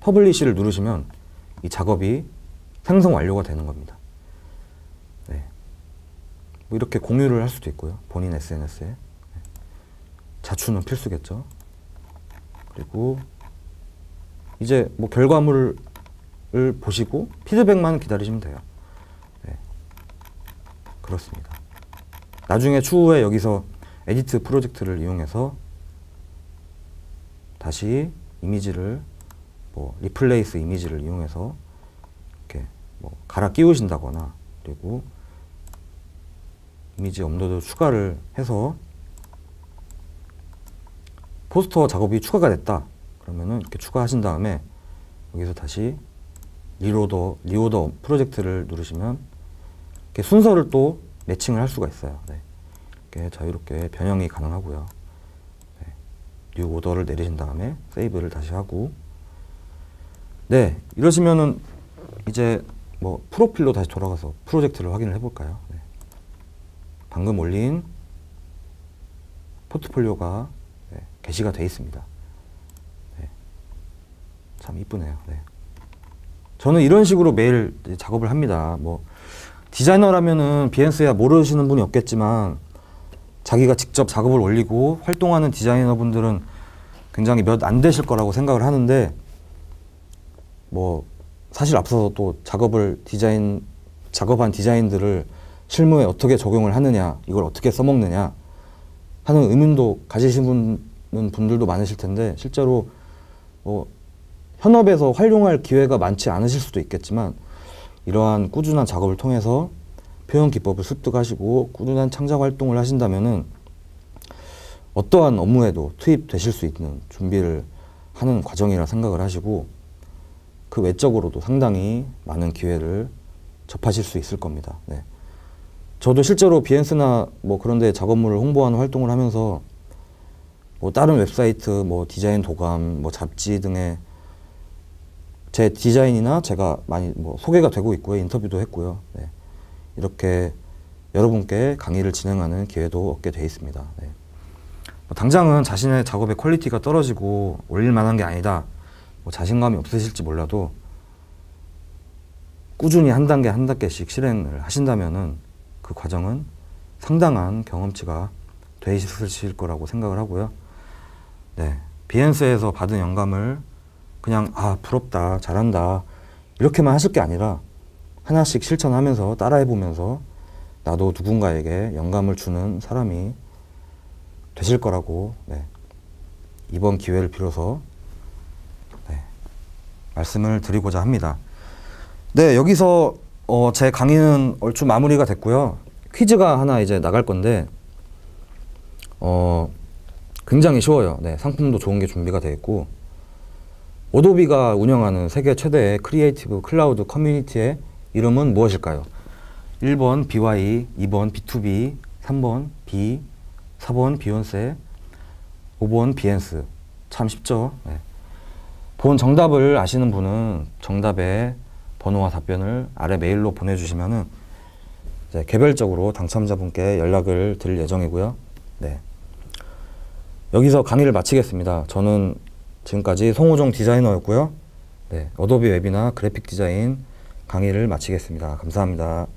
퍼블리시를 누르시면 이 작업이 생성 완료가 되는 겁니다. 네. 뭐 이렇게 공유를 할 수도 있고요. 본인 SNS에. 네. 자추는 필수겠죠. 그리고 이제 뭐 결과물을 보시고 피드백만 기다리시면 돼요. 그렇습니다. 나중에 추후에 여기서 에디트 프로젝트를 이용해서 다시 이미지를 뭐 리플레이스 이미지를 이용해서 이렇게 뭐 갈아 끼우신다거나, 그리고 이미지 업로드 추가를 해서 포스터 작업이 추가가 됐다 그러면은 이렇게 추가하신 다음에 여기서 다시 리오더 프로젝트를 누르시면 이렇게 순서를 또 매칭을 할 수가 있어요. 네. 이렇게 자유롭게 변형이 가능하고요. 네. 뉴 오더를 내리신 다음에 세이브를 다시 하고, 네, 이러시면은 이제 뭐 프로필로 다시 돌아가서 프로젝트를 확인을 해볼까요? 네. 방금 올린 포트폴리오가 네, 게시가 되어 있습니다. 네. 참 이쁘네요. 네. 저는 이런 식으로 매일 작업을 합니다. 뭐 디자이너라면은 비엔스야 모르시는 분이 없겠지만, 자기가 직접 작업을 올리고 활동하는 디자이너분들은 굉장히 몇 안 되실 거라고 생각을 하는데, 뭐 사실 앞서서 또 작업한 디자인들을 실무에 어떻게 적용을 하느냐, 이걸 어떻게 써먹느냐 하는 의문도 가지시는 분들도 많으실 텐데, 실제로 뭐 현업에서 활용할 기회가 많지 않으실 수도 있겠지만, 이러한 꾸준한 작업을 통해서 표현 기법을 습득하시고 꾸준한 창작 활동을 하신다면은 어떠한 업무에도 투입되실 수 있는 준비를 하는 과정이라 생각을 하시고, 그 외적으로도 상당히 많은 기회를 접하실 수 있을 겁니다. 네. 저도 실제로 비엔스나 뭐 그런 데 작업물을 홍보하는 활동을 하면서 뭐 다른 웹사이트, 뭐 디자인 도감, 뭐 잡지 등의 제 디자인이나 제가 많이 뭐 소개가 되고 있고요. 인터뷰도 했고요. 네. 이렇게 여러분께 강의를 진행하는 기회도 얻게 돼 있습니다. 네. 뭐 당장은 자신의 작업의 퀄리티가 떨어지고 올릴 만한 게 아니다, 뭐 자신감이 없으실지 몰라도 꾸준히 한 단계 한 단계씩 실행을 하신다면은 그 과정은 상당한 경험치가 되실 거라고 생각을 하고요. 네. 비엔스에서 받은 영감을 그냥 부럽다, 잘한다 이렇게만 하실 게 아니라 하나씩 실천하면서 따라해보면서 나도 누군가에게 영감을 주는 사람이 되실 거라고, 네, 이번 기회를 빌어서 네, 말씀을 드리고자 합니다. 네, 여기서 제 강의는 얼추 마무리가 됐고요. 퀴즈가 하나 이제 나갈 건데 굉장히 쉬워요. 네, 상품도 좋은 게 준비가 되어 있고, 어도비가 운영하는 세계 최대의 크리에이티브 클라우드 커뮤니티의 이름은 무엇일까요? 1번 BY, 2번 B2B, 3번 B, 4번 비욘세, 5번 비엔스. 참 쉽죠? 네. 본 정답을 아시는 분은 정답의 번호와 답변을 아래 메일로 보내주시면은 이제 개별적으로 당첨자분께 연락을 드릴 예정이고요. 네. 여기서 강의를 마치겠습니다. 저는 지금까지 송호종 디자이너였고요. 네, 어도비 웹이나 그래픽 디자인 강의를 마치겠습니다. 감사합니다.